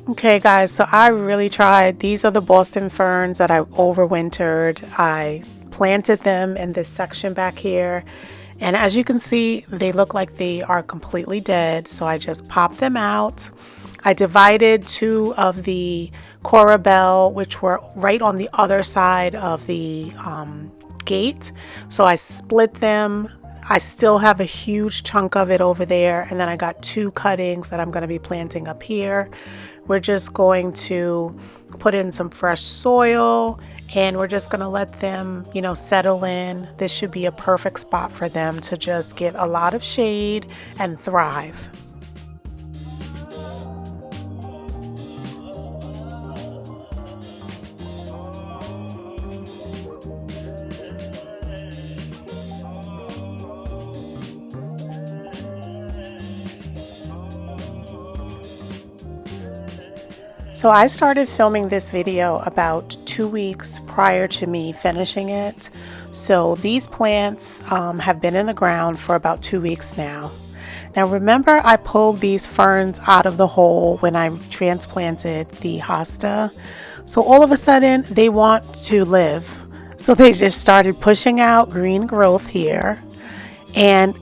Okay guys, so I really tried. These are the Boston ferns that I overwintered. I planted them in this section back here, and as you can see, they look like they are completely dead. So I just popped them out. I divided two of the Corabelle, which were right on the other side of the gate. So I split them. I still have a huge chunk of it over there, and then I got two cuttings that I'm going to be planting up here. We're just going to put in some fresh soil, and we're just going to let them, you know, settle in. This should be a perfect spot for them to just get a lot of shade and thrive. So I started filming this video about 2 weeks prior to me finishing it. So these plants have been in the ground for about 2 weeks now. Now remember, I pulled these ferns out of the hole when I transplanted the hosta. So all of a sudden they want to live. So they just started pushing out green growth here. And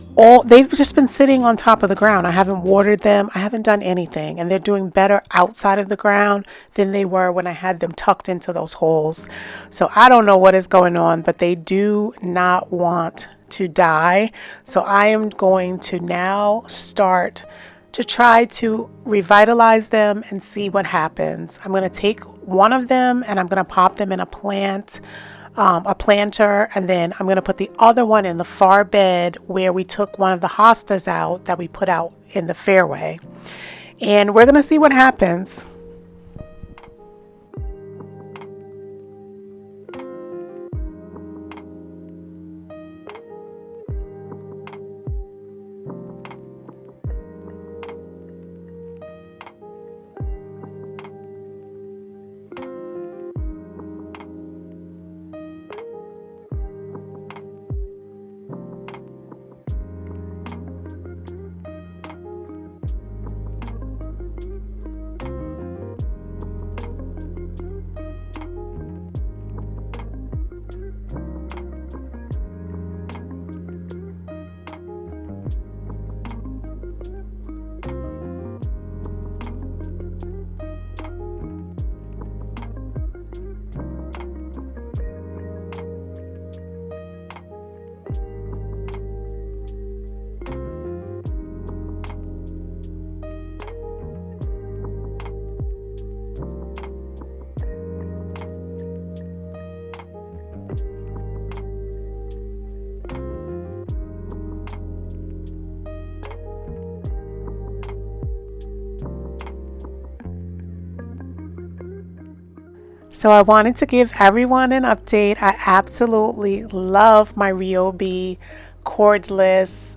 they've just been sitting on top of the ground. I haven't watered them. I haven't done anything. And they're doing better outside of the ground than they were when I had them tucked into those holes. So I don't know what is going on, but they do not want to die. So I am going to now start to try to revitalize them and see what happens. I'm going to take one of them and I'm going to pop them in a planter, and then I'm going to put the other one in the far bed where we took one of the hostas out that we put out in the fairway, and we're going to see what happens. So I wanted to give everyone an update. I absolutely love my Ryobi cordless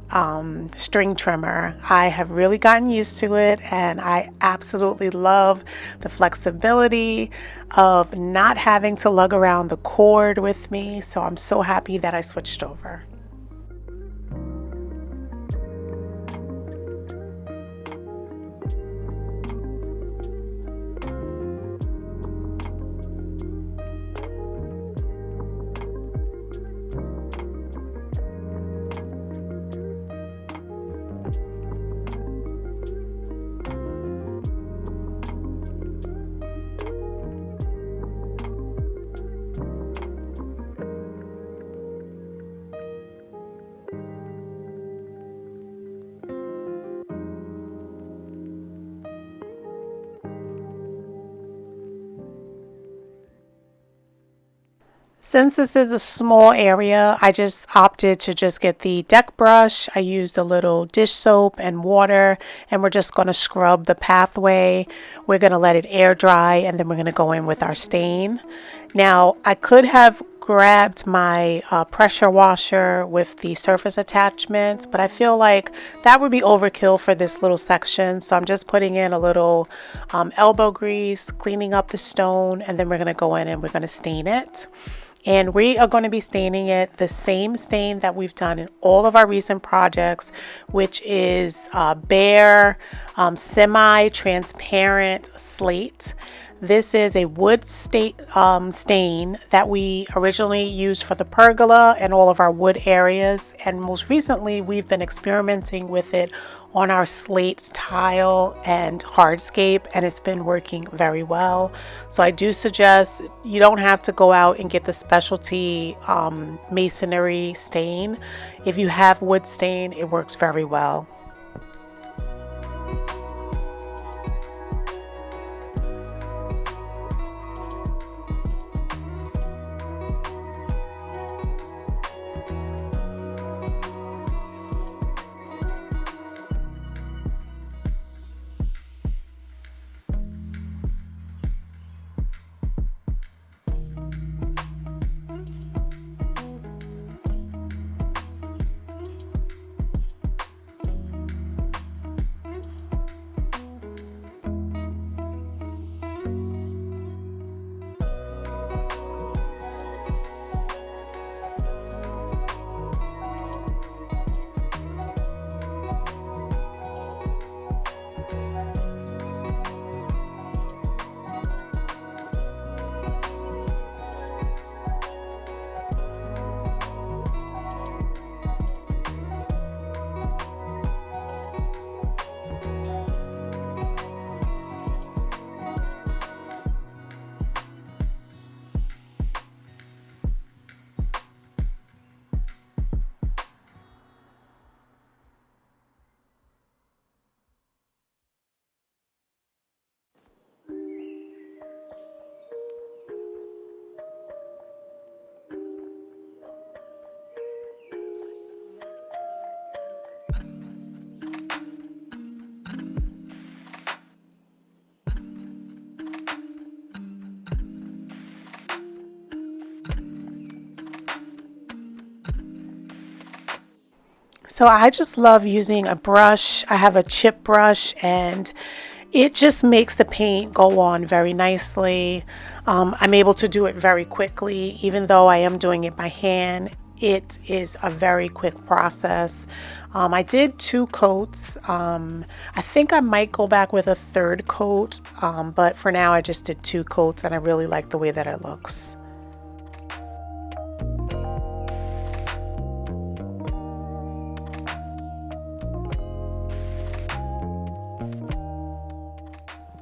string trimmer. I have really gotten used to it, and I absolutely love the flexibility of not having to lug around the cord with me. So I'm so happy that I switched over. Since this is a small area, I just opted to just get the deck brush. I used a little dish soap and water, and we're just going to scrub the pathway. We're going to let it air dry, and then we're going to go in with our stain. Now, I could have grabbed my pressure washer with the surface attachments, but I feel like that would be overkill for this little section. So I'm just putting in a little elbow grease, cleaning up the stone, and then we're going to go in and we're going to stain it. And we are going to be staining it the same stain that we've done in all of our recent projects, which is bare, semi-transparent slate. This is a wood stain that we originally used for the pergola and all of our wood areas. And most recently, we've been experimenting with it on our slate tile and hardscape, and it's been working very well. So I do suggest you don't have to go out and get the specialty masonry stain. If you have wood stain, it works very well. So I just love using a brush. I have a chip brush and it just makes the paint go on very nicely. I'm able to do it very quickly, even though I am doing it by hand. It is a very quick process. I did 2 coats. I think I might go back with a 3rd coat, but for now I just did 2 coats and I really like the way that it looks.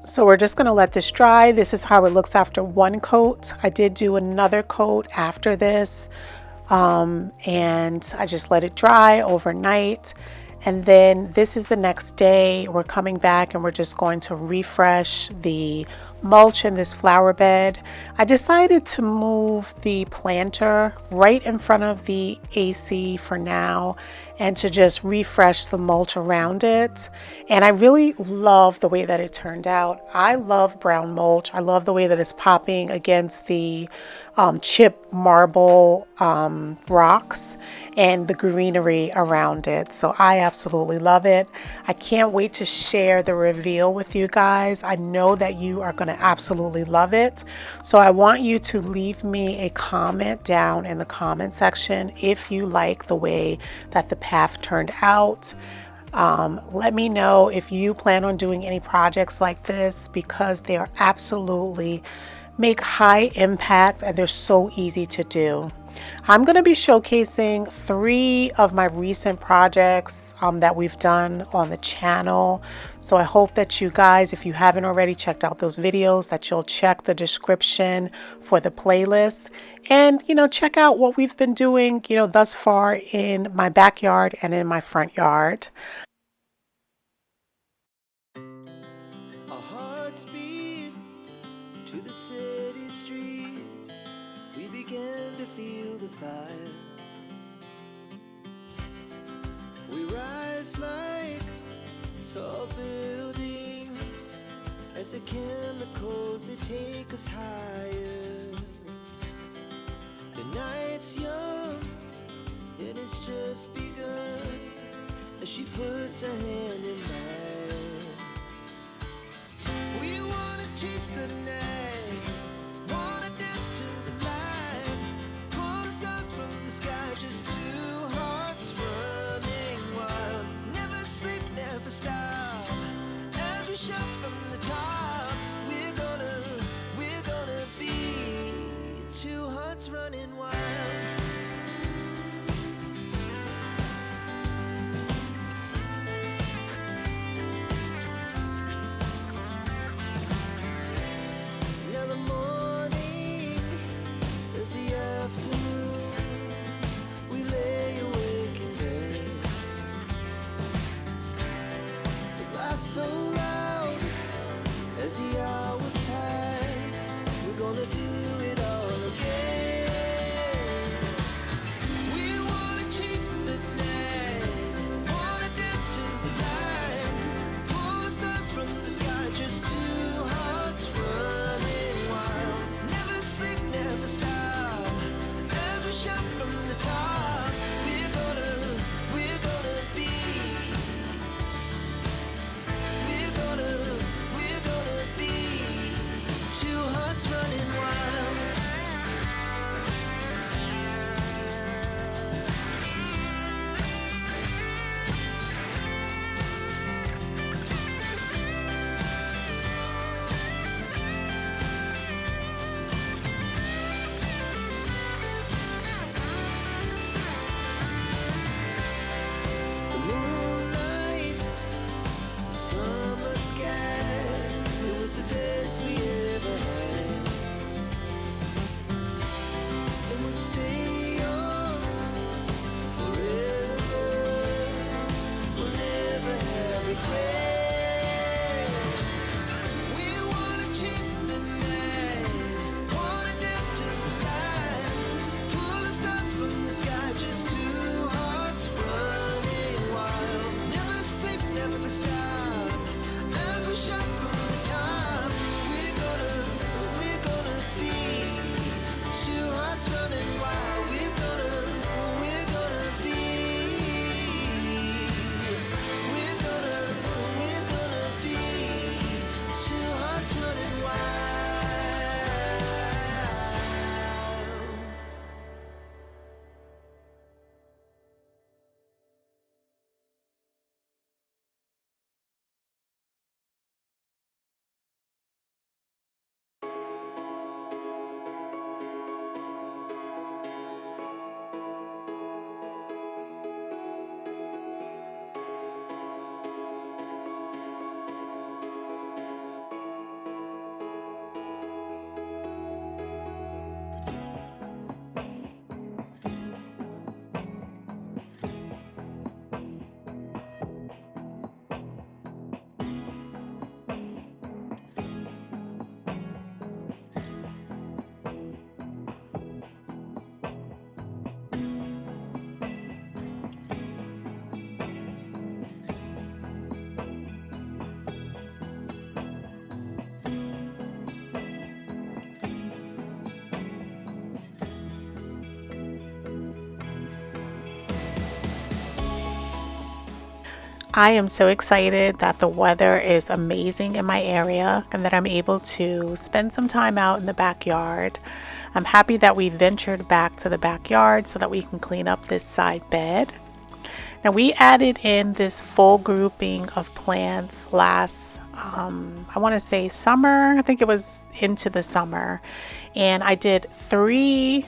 So we're just going to let this dry. This is how it looks after 1 coat. I did do another coat after this, and I just let it dry overnight. And then this is the next day. We're coming back and we're just going to refresh the mulch in this flower bed. I decided to move the planter right in front of the AC for now and to just refresh the mulch around it. And I really love the way that it turned out. I love brown mulch. I love the way that it's popping against the chip marble rocks and the greenery around it. So I absolutely love it. I can't wait to share the reveal with you guys. I know that you are going to absolutely love it. So I want you to leave me a comment down in the comment section if you like the way that the path turned out. Let me know if you plan on doing any projects like this, because they are absolutely make high impact and they're so easy to do. I'm going to be showcasing 3 of my recent projects that we've done on the channel. So I hope that you guys, if you haven't already checked out those videos, that you'll check the description for the playlist and, check out what we've been doing, thus far in my backyard and in my front yard. Our hearts beat to the city streets. We began to feel the fire. We rise like tall buildings as the chemicals, they take us higher. night's young, and it's just begun. As she puts her hand in mine, we wanna chase the night, wanna dance to the light, pull the stars from the sky, just two hearts running wild. Never sleep, never stop, as we shout from the top. We're gonna be two hearts running wild. Now the morning is the afternoon. We lay awake in bed. The laughs so loud as the hours pass. We're gonna do it all again. We wanna chase the night, wanna dance to the light, pull the stars from the sky, just two hearts running wild. Never sleep, never stop, as we shout from the top. We're gonna be, we're gonna be two hearts running wild. The moonlight, summer sky, it was the best we ever had. And we'll stay on forever, we'll never have regrets. We wanna chase the night, wanna dance to the light, pull the stars from the sky, just two hearts running wild. Never sleep, never stop, as we shout from the top. We're gonna be two hearts running wild. We're gonna be, we're gonna be two hearts running wild. I am so excited that the weather is amazing in my area and that I'm able to spend some time out in the backyard. I'm happy that we ventured back to the backyard so that we can clean up this side bed. Now we added in this full grouping of plants last, I want to say summer. I think it was into the summer. And I did 3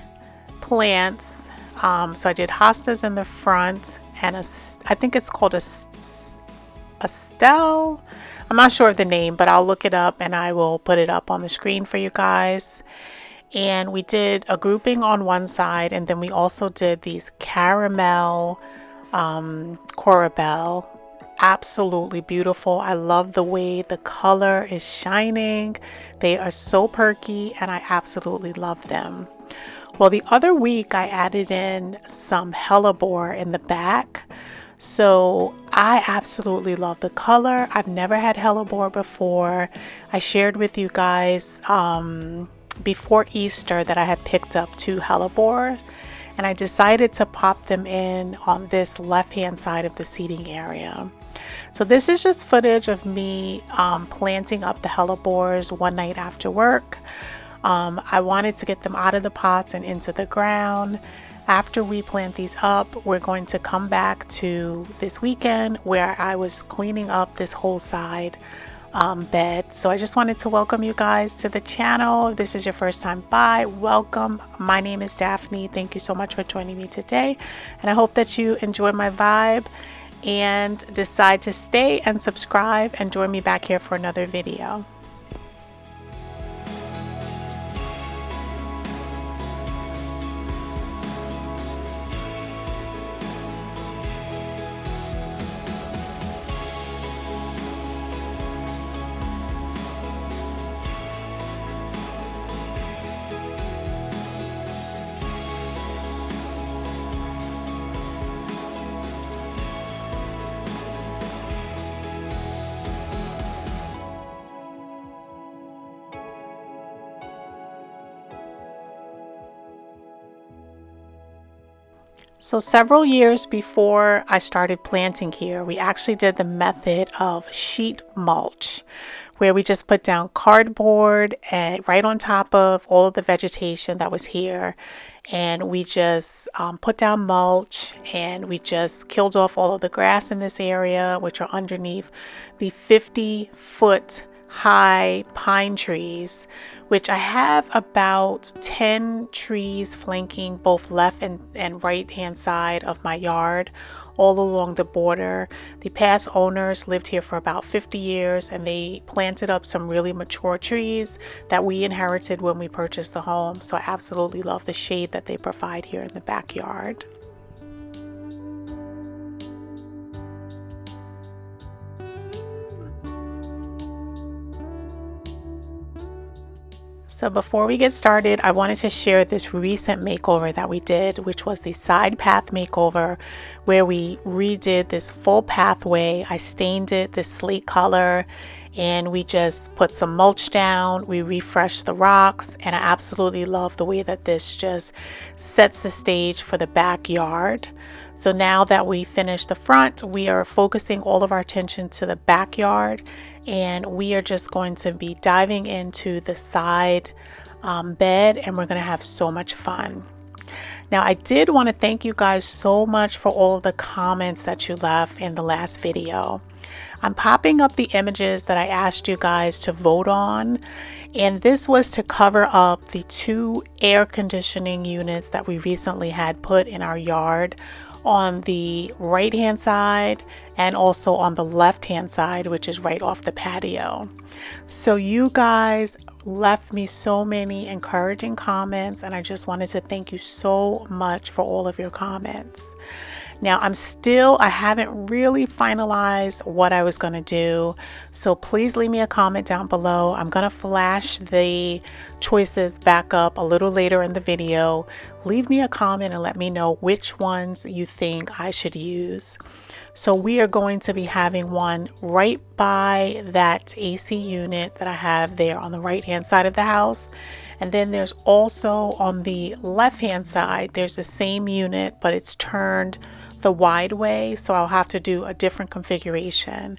plants. So I did hostas in the front and I think it's called a stel. I'm not sure of the name, but I'll look it up and I will put it up on the screen for you guys. And we did a grouping on one side, and then we also did these caramel corabelle. Absolutely beautiful. I love the way the color is shining. They are so perky and I absolutely love them. Well, the other week I added in some hellebore in the back. So I absolutely love the color. I've never had hellebore before. I shared with you guys before Easter that I had picked up 2 hellebores, and I decided to pop them in on this left hand side of the seating area. So this is just footage of me planting up the hellebores one night after work. I wanted to get them out of the pots and into the ground. After we plant these up, we're going to come back to this weekend where I was cleaning up this whole side bed. So I just wanted to welcome you guys to the channel. If this is your first time by, welcome. My name is Daphne. Thank you so much for joining me today, and I hope that you enjoy my vibe and decide to stay and subscribe and join me back here for another video. So several years before I started planting here, we actually did the method of sheet mulch, where we just put down cardboard and right on top of all of the vegetation that was here, and we just put down mulch, and we just killed off all of the grass in this area, which are underneath the 50-foot high pine trees, which I have about 10 trees flanking both left and right hand side of my yard, all along the border. The past owners lived here for about 50 years, and they planted up some really mature trees that we inherited when we purchased the home. So I absolutely love the shade that they provide here in the backyard. So before we get started, I wanted to share this recent makeover that we did, which was the side path makeover, where we redid this full pathway. I stained it this slate color, and we just put some mulch down. We refreshed the rocks, and I absolutely love the way that this just sets the stage for the backyard. So now that we finished the front, we are focusing all of our attention to the backyard, and we are just going to be diving into the side bed, and we're going to have so much fun. Now, I did want to thank you guys so much for all of the comments that you left in the last video. I'm popping up the images that I asked you guys to vote on, and this was to cover up the 2 air conditioning units that we recently had put in our yard on the right hand side and also on the left hand side, which is right off the patio. So you guys left me so many encouraging comments, and I just wanted to thank you so much for all of your comments. Now I haven't really finalized what I was going to do, so please leave me a comment down below. I'm going to flash the choices back up a little later in the video. Leave me a comment and let me know which ones you think I should use. So we are going to be having one right by that AC unit that I have there on the right hand side of the house. And then there's also on the left hand side, there's the same unit, but it's turned the wide way, so I'll have to do a different configuration.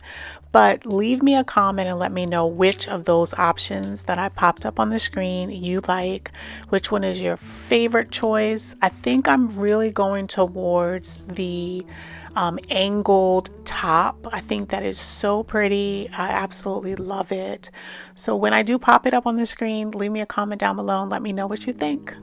But leave me a comment and let me know which of those options that I popped up on the screen you like, which one is your favorite choice. I think I'm really going towards the angled top. I think that is so pretty. I absolutely love it. So when I do pop it up on the screen, leave me a comment down below and let me know what you think.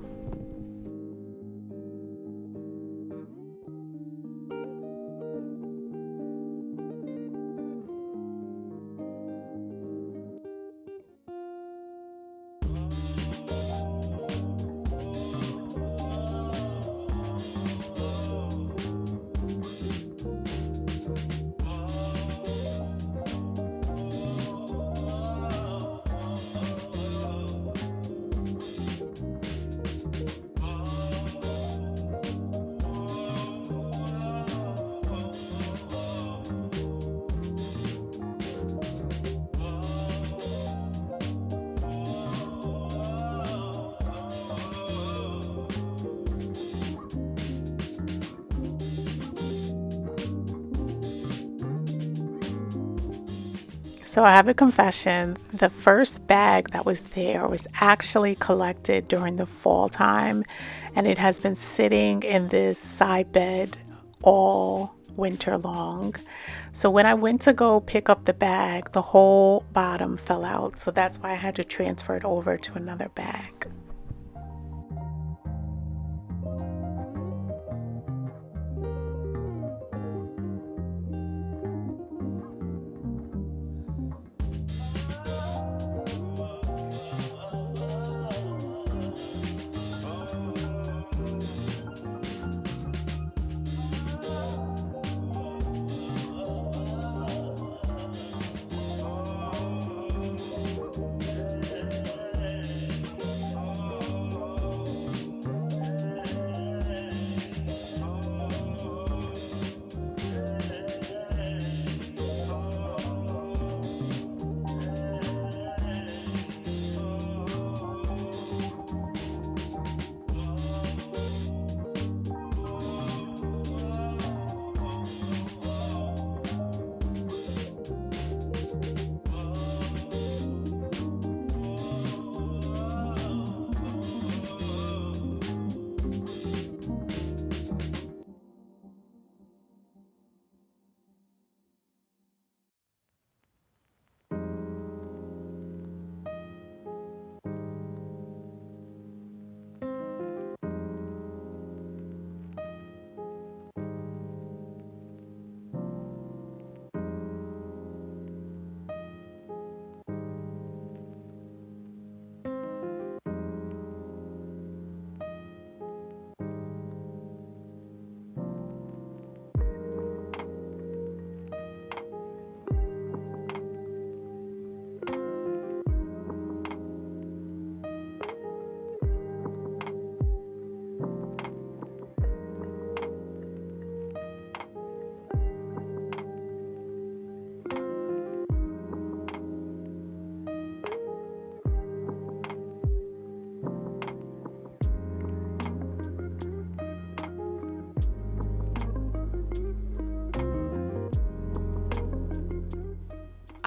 So I have a confession. The first bag that was there was actually collected during the fall time, and it has been sitting in this side bed all winter long. So when I went to go pick up the bag, the whole bottom fell out. So that's why I had to transfer it over to another bag.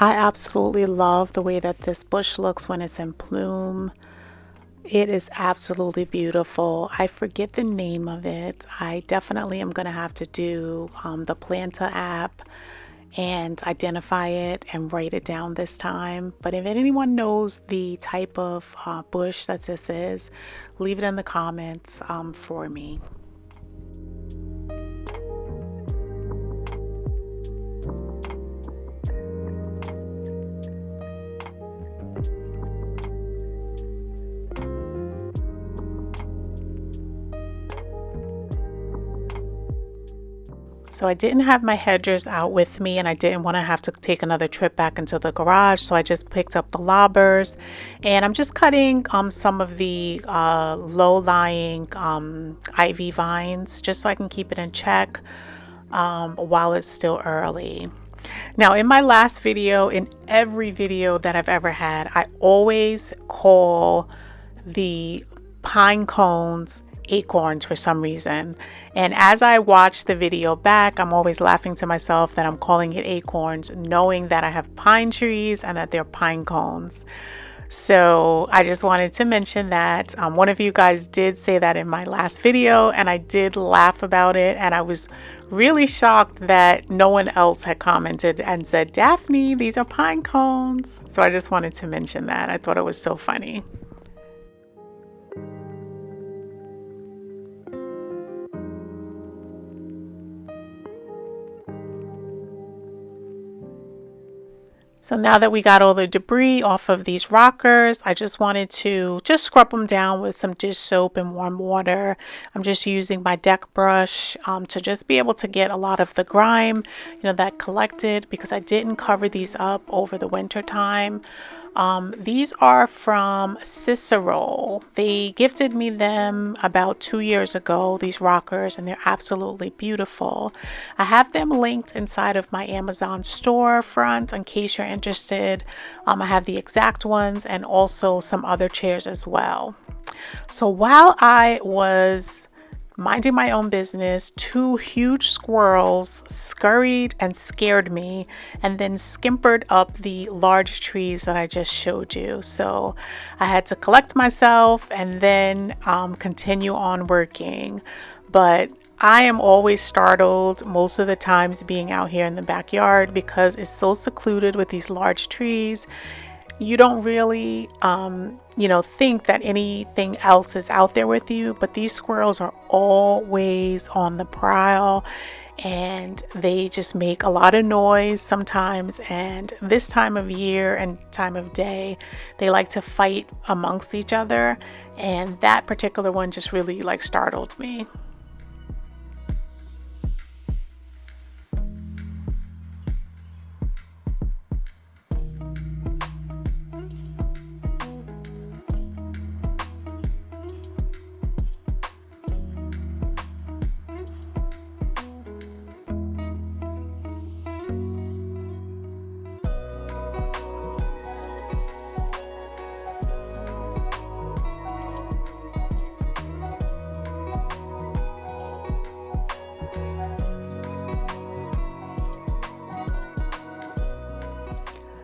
I absolutely love the way that this bush looks when it's in bloom. It is absolutely beautiful. I forget the name of it. I definitely am going to have to do the Planta app and identify it and write it down this time. But if anyone knows the type of bush that this is, leave it in the comments for me. So I didn't have my hedgers out with me, and I didn't want to have to take another trip back into the garage, so I just picked up the lobbers, and I'm just cutting some of the low-lying ivy vines just so I can keep it in check while it's still early. Now, in my last video, in every video that I've ever had, I always call the pine cones acorns for some reason. And as I watch the video back, I'm always laughing to myself that I'm calling it acorns, knowing that I have pine trees and that they're pine cones. So I just wanted to mention that one of you guys did say that in my last video, and I did laugh about it, and I was really shocked that no one else had commented and said, Daphne, these are pine cones. So I just wanted to mention that. I thought it was so funny. So now that we got all the debris off of these rockers, I just wanted to just scrub them down with some dish soap and warm water. I'm just using my deck brush to just be able to get a lot of the grime, that collected, because I didn't cover these up over the winter time. These are from Cicero. They gifted me them about 2 years ago, these rockers, and they're absolutely beautiful. I have them linked inside of my Amazon storefront in case you're interested. I have the exact ones and also some other chairs as well. So while I was minding my own business, two huge squirrels scurried and scared me and then scampered up the large trees that I just showed you. So I had to collect myself and then continue on working. But I am always startled most of the times being out here in the backyard because it's so secluded with these large trees. You don't really, think that anything else is out there with you, but these squirrels are always on the prowl and they just make a lot of noise sometimes. And this time of year and time of day, they like to fight amongst each other. And that particular one just really startled me.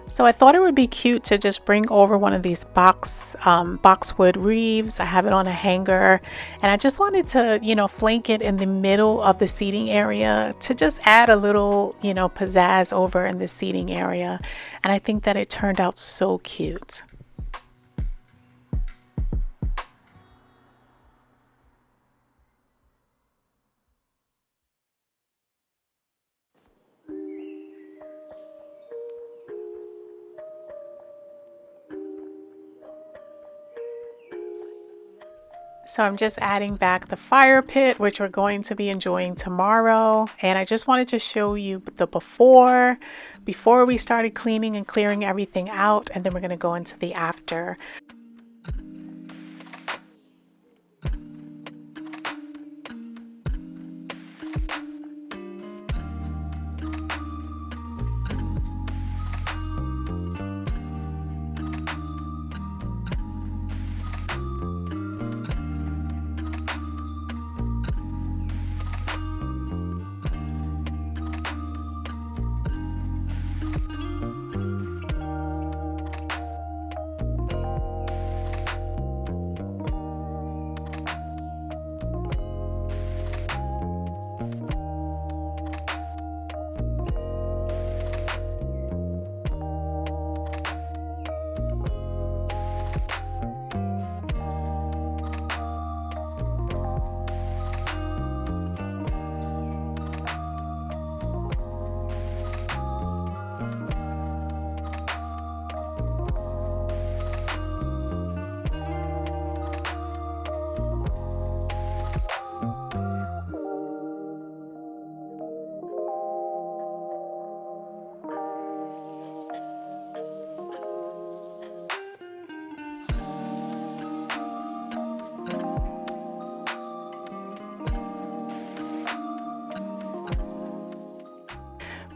So I thought it would be cute to just bring over one of these boxwood wreaths. I have it on a hanger, and I just wanted to, flank it in the middle of the seating area to just add a little, pizzazz over in the seating area. And I think that it turned out so cute. So I'm just adding back the fire pit, which we're going to be enjoying tomorrow. And I just wanted to show you the before we started cleaning and clearing everything out. And then we're going to go into the after.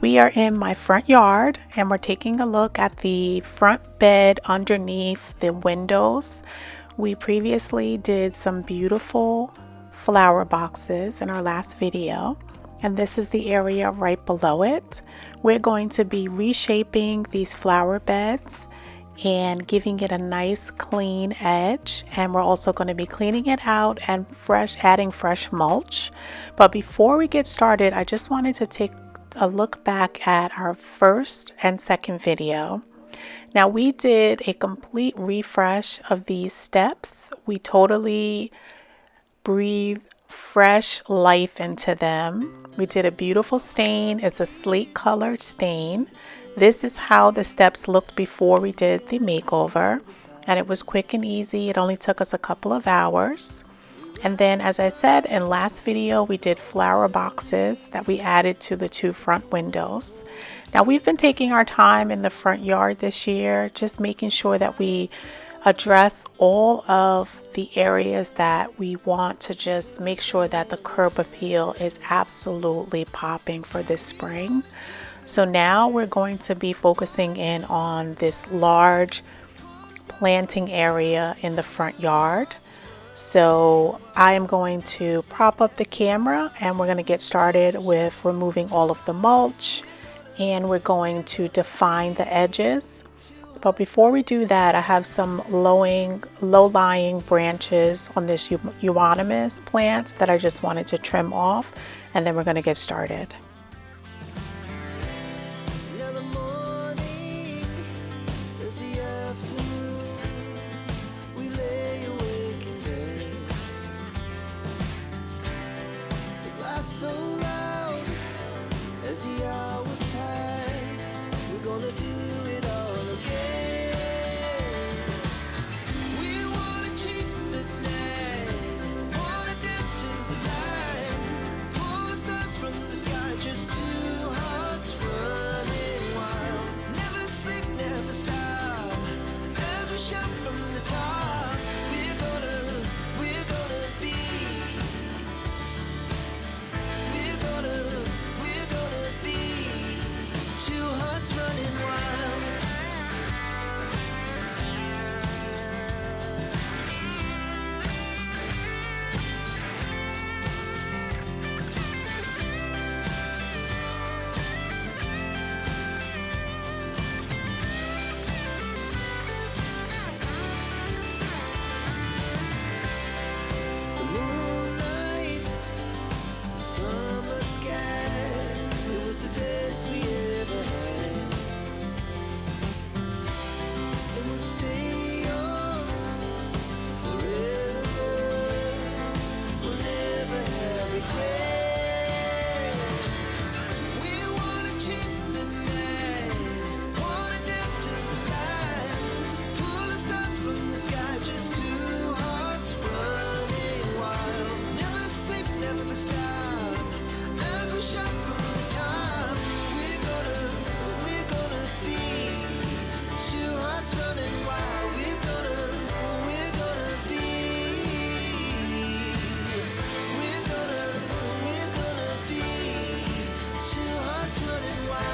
We are in my front yard and we're taking a look at the front bed underneath the windows. We previously did some beautiful flower boxes in our last video, and this is the area right below it. We're going to be reshaping these flower beds and giving it a nice clean edge, and we're also going to be cleaning it out and adding fresh mulch. But before we get started, I just wanted to take a look back at our first and second video. Now we did a complete refresh of these steps. We totally breathed fresh life into them. We did a beautiful stain. It's a slate colored stain. This is how the steps looked before we did the makeover, and it was quick and easy. It only took us a couple of hours. And then, as I said in last video, we did flower boxes that we added to the two front windows. Now we've been taking our time in the front yard this year, just making sure that we address all of the areas that we want to just make sure that the curb appeal is absolutely popping for this spring. So now we're going to be focusing in on this large planting area in the front yard. So I am going to prop up the camera and we're going to get started with removing all of the mulch, and we're going to define the edges. But before we do that, I have some low-lying branches on this euonymus plant that I just wanted to trim off, and then we're going to get started. Now the morning is the afternoon. We lay awake in bed. The laughs so loud as the hours pass. We're gonna do it all again. We wanna chase the night, wanna dance to the light. Pull the stars from the sky, just two hearts running wild. Never sleep, never stop, as we shout from the top. We're gonna be. We're gonna be two hearts running wild. The moonlight, summer sky, it was the best we ever had. And we'll stay on forever. We'll never have regrets. We wanna chase the night, wanna dance to the light. Pull the stars from the sky, just two hearts running wild. Never sleep, never stop, as we shout from the top. We're gonna be two hearts running wild. We're gonna be. We're gonna be two hearts running wild.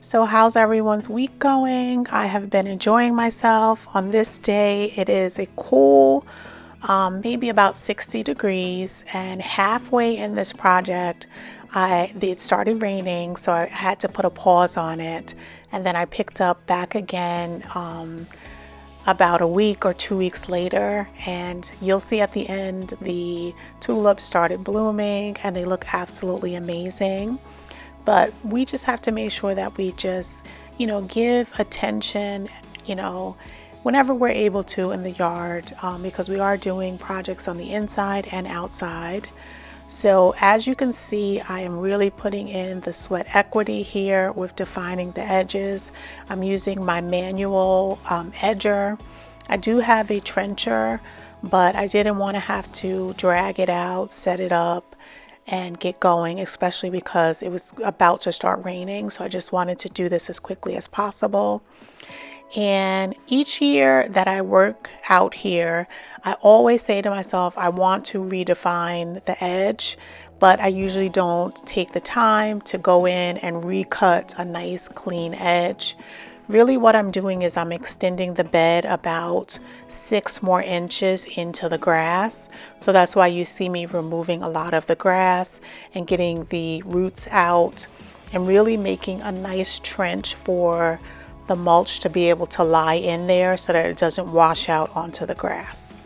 So how's everyone's week going? I have been enjoying myself. On this day, it is a cool, maybe about 60 degrees, and halfway in this project, it started raining, so I had to put a pause on it, and then I picked up back again about a week or 2 weeks later, and you'll see at the end the tulips started blooming and they look absolutely amazing. But we just have to make sure that we just, give attention, whenever we're able to in the yard, because we are doing projects on the inside and outside. So as you can see, I am really putting in the sweat equity here with defining the edges. I'm using my manual edger. I do have a trencher, but I didn't want to have to drag it out, set it up, and get going, especially because it was about to start raining. So I just wanted to do this as quickly as possible. And each year that I work out here, I always say to myself, I want to redefine the edge, but I usually don't take the time to go in and recut a nice clean edge. Really what I'm doing is I'm extending the bed about 6 more inches into the grass. So that's why you see me removing a lot of the grass and getting the roots out and really making a nice trench for the mulch to be able to lie in there so that it doesn't wash out onto the grass.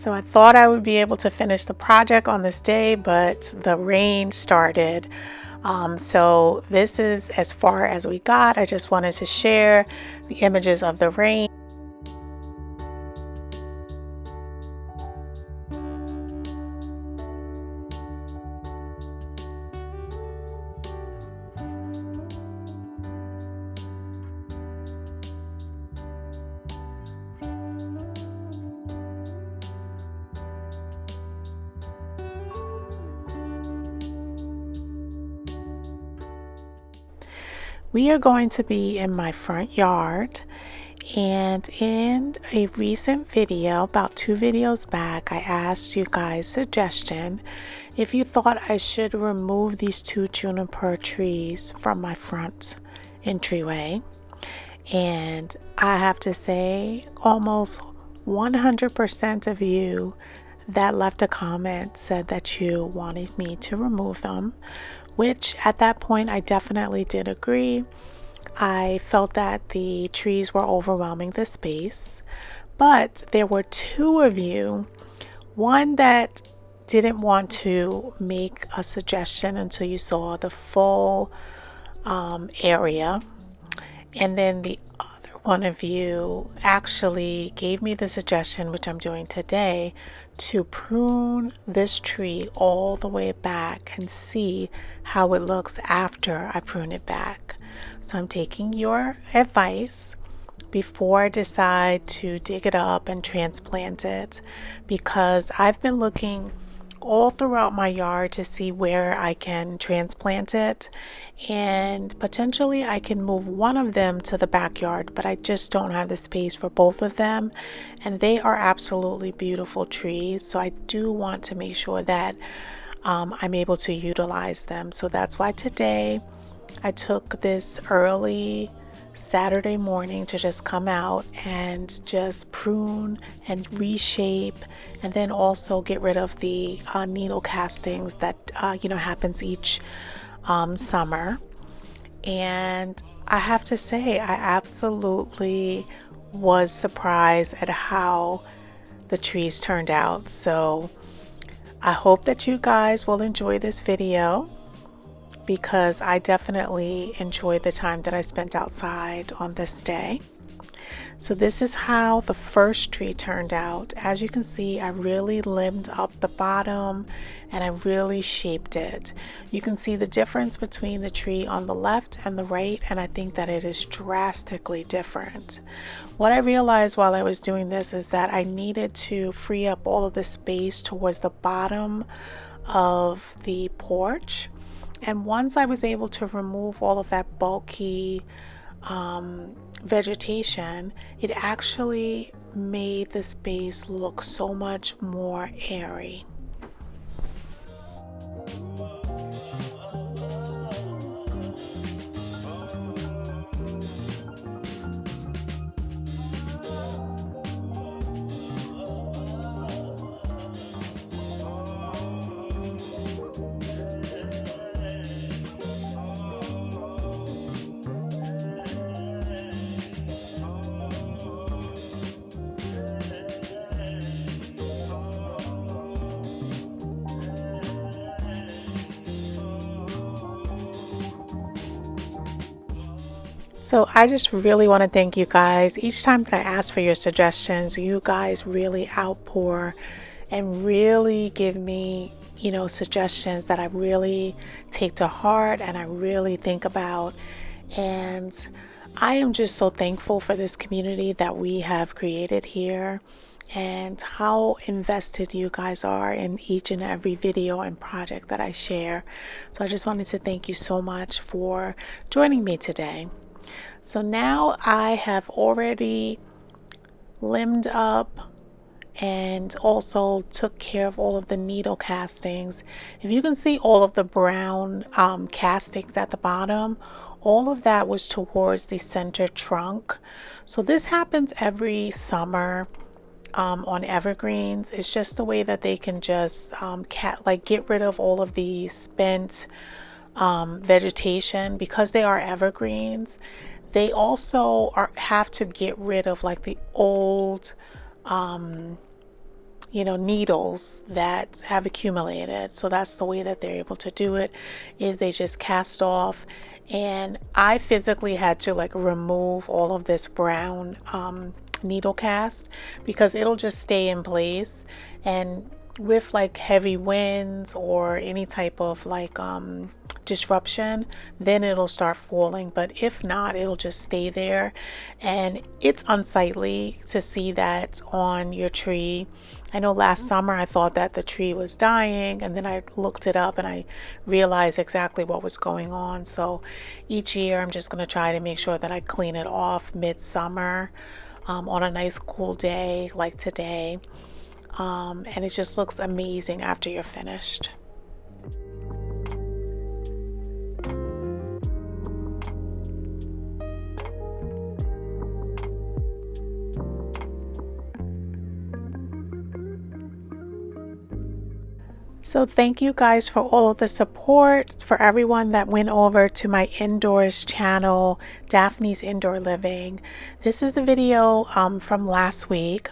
So I thought I would be able to finish the project on this day, but the rain started. So this is as far as we got. I just wanted to share the images of the rain. We are going to be in my front yard, and in a recent video, about 2 videos back, I asked you guys suggestion if you thought I should remove these 2 juniper trees from my front entryway. And I have to say, almost 100% of you that left a comment said that you wanted me to remove them, which at that point I definitely did agree. I felt that the trees were overwhelming the space, but there were 2 of you, one that didn't want to make a suggestion until you saw the full area, and then the other one of you actually gave me the suggestion, which I'm doing today, to prune this tree all the way back and see how it looks after I prune it back. So I'm taking your advice before I decide to dig it up and transplant it, because I've been looking all throughout my yard to see where I can transplant it, and potentially I can move one of them to the backyard, but I just don't have the space for both of them, and they are absolutely beautiful trees, so I do want to make sure that I'm able to utilize them. So that's why today I took this early Saturday morning to just come out and just prune and reshape, and then also get rid of the needle castings that happens each summer. And I have to say, I absolutely was surprised at how the trees turned out. So I hope that you guys will enjoy this video, because I definitely enjoyed the time that I spent outside on this day. So this is how the first tree turned out. As you can see, I really limbed up the bottom and I really shaped it. You can see the difference between the tree on the left and the right, and I think that it is drastically different. What I realized while I was doing this is that I needed to free up all of the space towards the bottom of the porch. And once I was able to remove all of that bulky vegetation, it actually made the space look so much more airy. So I just really want to thank you guys. Each time that I ask for your suggestions, you guys really outpour and really give me, suggestions that I really take to heart and I really think about. And I am just so thankful for this community that we have created here, and how invested you guys are in each and every video and project that I share. So I just wanted to thank you so much for joining me today. So now I have already limbed up and also took care of all of the needle castings. If you can see all of the brown castings at the bottom, all of that was towards the center trunk. So this happens every summer on evergreens. It's just the way that they can just get rid of all of the spent vegetation, because they are evergreens. They also have to get rid of like the old needles that have accumulated. So that's the way that they're able to do it, is they just cast off. And I physically had to like remove all of this brown needle cast, because it'll just stay in place. And with like heavy winds or any type of like disruption, then it'll start falling. But if not, it'll just stay there, and it's unsightly to see that on your tree. I know last summer I thought that the tree was dying, and then I looked it up and I realized exactly what was going on. So each year I'm just going to try to make sure that I clean it off midsummer on a nice cool day like today. And it just looks amazing after you're finished. So thank you guys for all of the support, for everyone that went over to my indoors channel, Daphne's Indoor Living. This is the video from last week.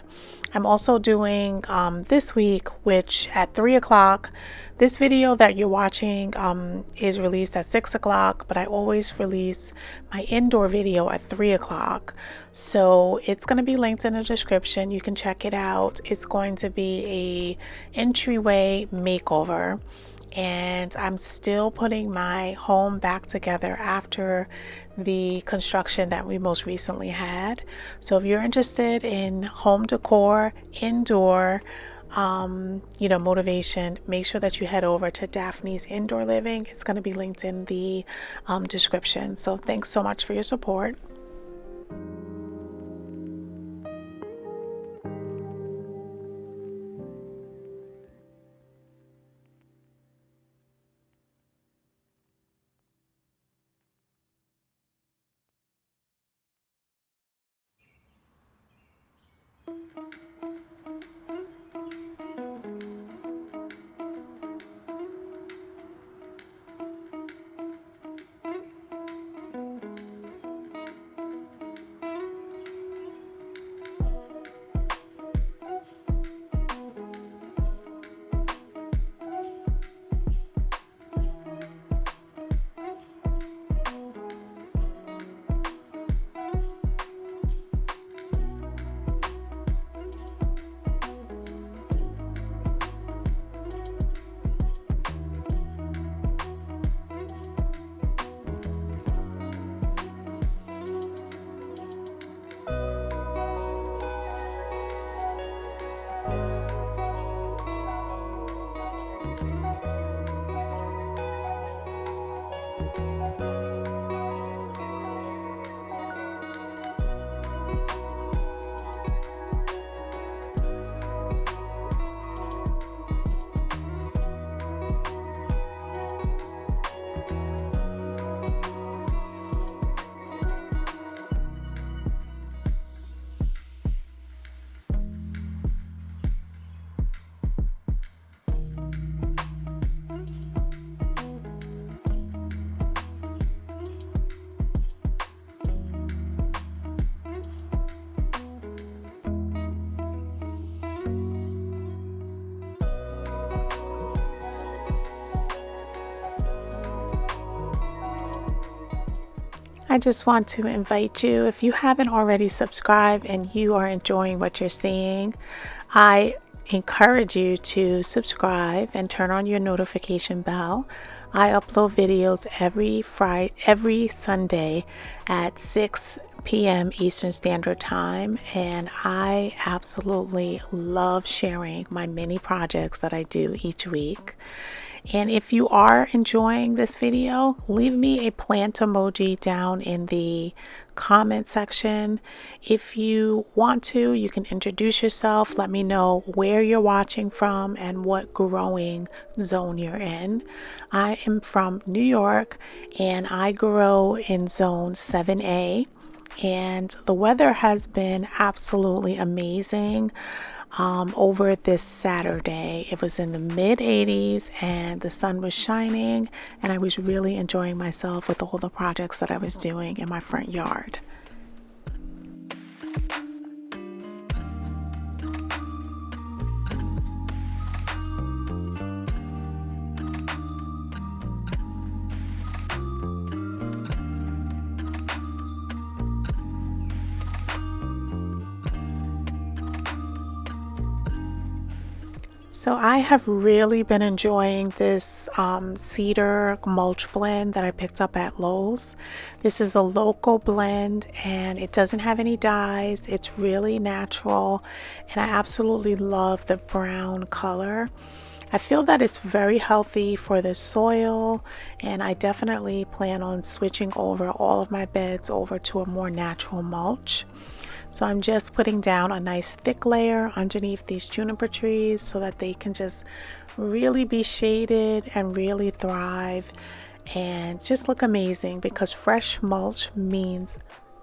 I'm also doing this week, which at 3 o'clock. This video that you're watching is released at 6 o'clock, but I always release my indoor video at 3 o'clock. So it's going to be linked in the description. You can check it out. It's going to be a entryway makeover. And I'm still putting my home back together after the construction that we most recently had. So if you're interested in home decor, indoor, motivation, make sure that you head over to Daphne's Indoor Living. It's going to be linked in the description. So thanks so much for your support. I just want to invite you, if you haven't already subscribed and you are enjoying what you're seeing, I encourage you to subscribe and turn on your notification bell. I upload videos every Sunday at 6 p.m. Eastern Standard Time, and I absolutely love sharing my mini projects that I do each week. And if you are enjoying this video, leave me a plant emoji down in the comment section. If you want to, you can introduce yourself. Let me know where you're watching from and what growing zone you're in. I am from New York and I grow in zone 7A, and the weather has been absolutely amazing. Over this Saturday, it was in the mid 80s and the sun was shining, and I was really enjoying myself with all the projects that I was doing in my front yard. So I have really been enjoying this cedar mulch blend that I picked up at Lowe's. This is a local blend and it doesn't have any dyes. It's really natural and I absolutely love the brown color. I feel that it's very healthy for the soil, and I definitely plan on switching over all of my beds over to a more natural mulch. So I'm just putting down a nice thick layer underneath these juniper trees so that they can just really be shaded and really thrive and just look amazing, because fresh mulch means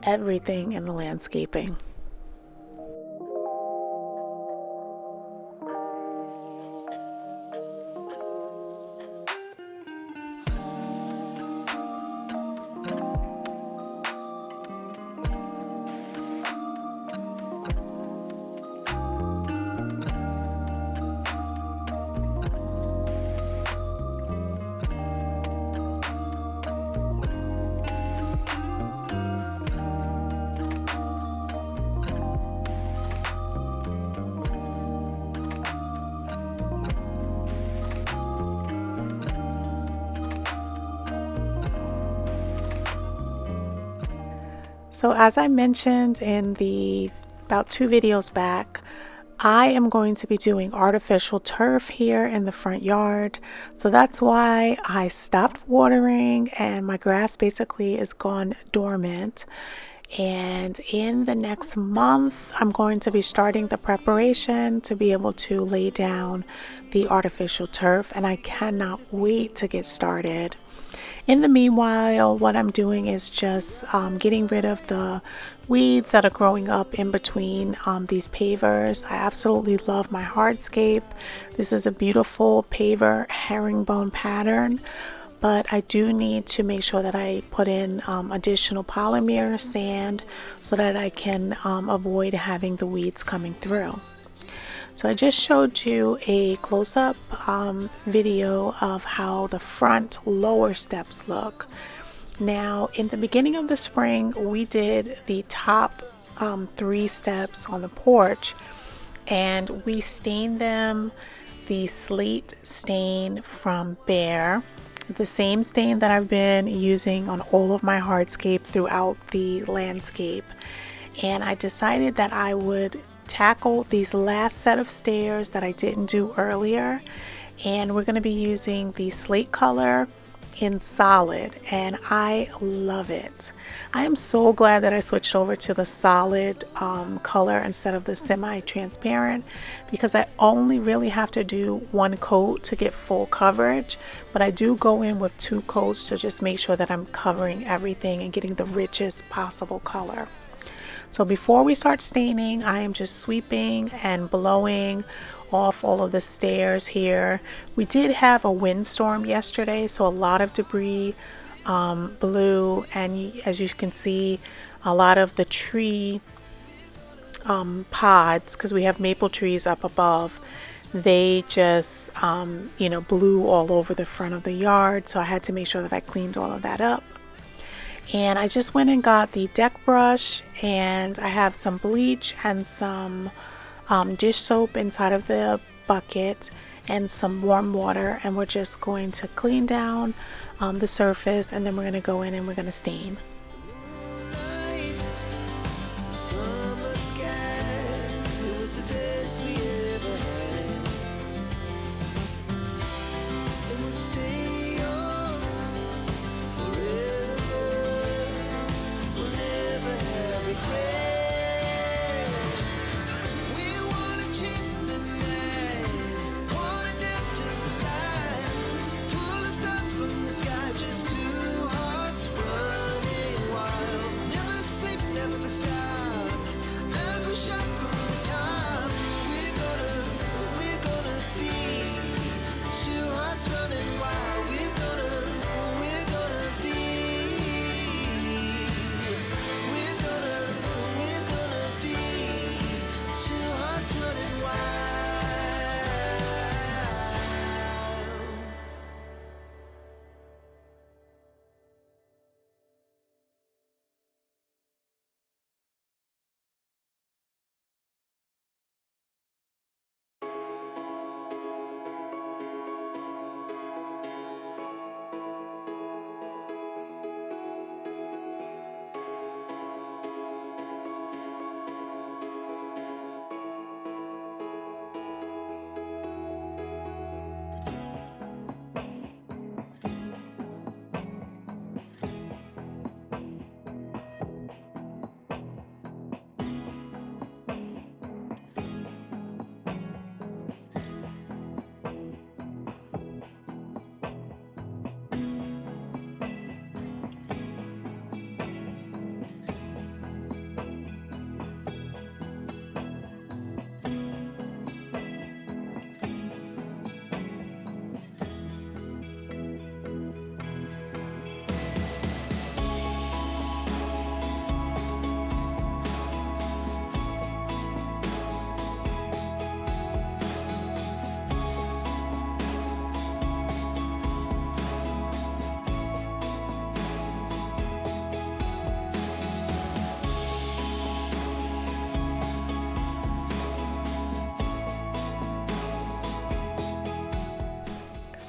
everything in the landscaping. So as I mentioned in the about 2 videos back, I am going to be doing artificial turf here in the front yard. So that's why I stopped watering and my grass basically is gone dormant. And in the next month, I'm going to be starting the preparation to be able to lay down the artificial turf, and I cannot wait to get started. In the meanwhile, what I'm doing is just getting rid of the weeds that are growing up in between these pavers. I absolutely love my hardscape. This is a beautiful paver herringbone pattern, but I do need to make sure that I put in additional polymer sand so that I can avoid having the weeds coming through. So I just showed you a close-up video of how the front lower steps look. Now, in the beginning of the spring, we did the top 3 steps on the porch, and we stained them the slate stain from Bear, the same stain that I've been using on all of my hardscape throughout the landscape. And I decided that I would tackle these last set of stairs that I didn't do earlier, and we're going to be using the slate color in solid, and I love it. I am so glad that I switched over to the solid color instead of the semi-transparent, because I only really have to do 1 coat to get full coverage, but I do go in with 2 coats to just make sure that I'm covering everything and getting the richest possible color. So before we start staining, I am just sweeping and blowing off all of the stairs here. We did have a windstorm yesterday, so a lot of debris blew, and as you can see, a lot of the tree pods, because we have maple trees up above, they just blew all over the front of the yard. So I had to make sure that I cleaned all of that up. And I just went and got the deck brush, and I have some bleach and some dish soap inside of the bucket and some warm water, and we're just going to clean down the surface, and then we're going to go in and we're going to stain. Just 2 hearts running.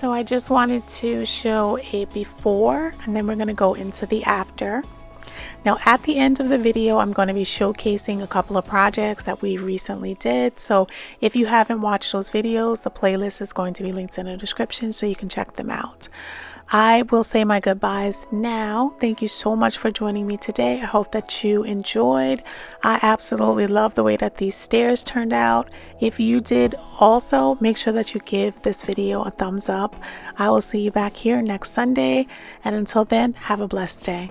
So I just wanted to show a before, and then we're going to go into the after. Now at the end of the video, I'm going to be showcasing a couple of projects that we recently did. So if you haven't watched those videos, the playlist is going to be linked in the description so you can check them out. I will say my goodbyes now. Thank you so much for joining me today. I hope that you enjoyed. I absolutely love the way that these stairs turned out. If you did also, make sure that you give this video a thumbs up. I will see you back here next Sunday. And until then, have a blessed day.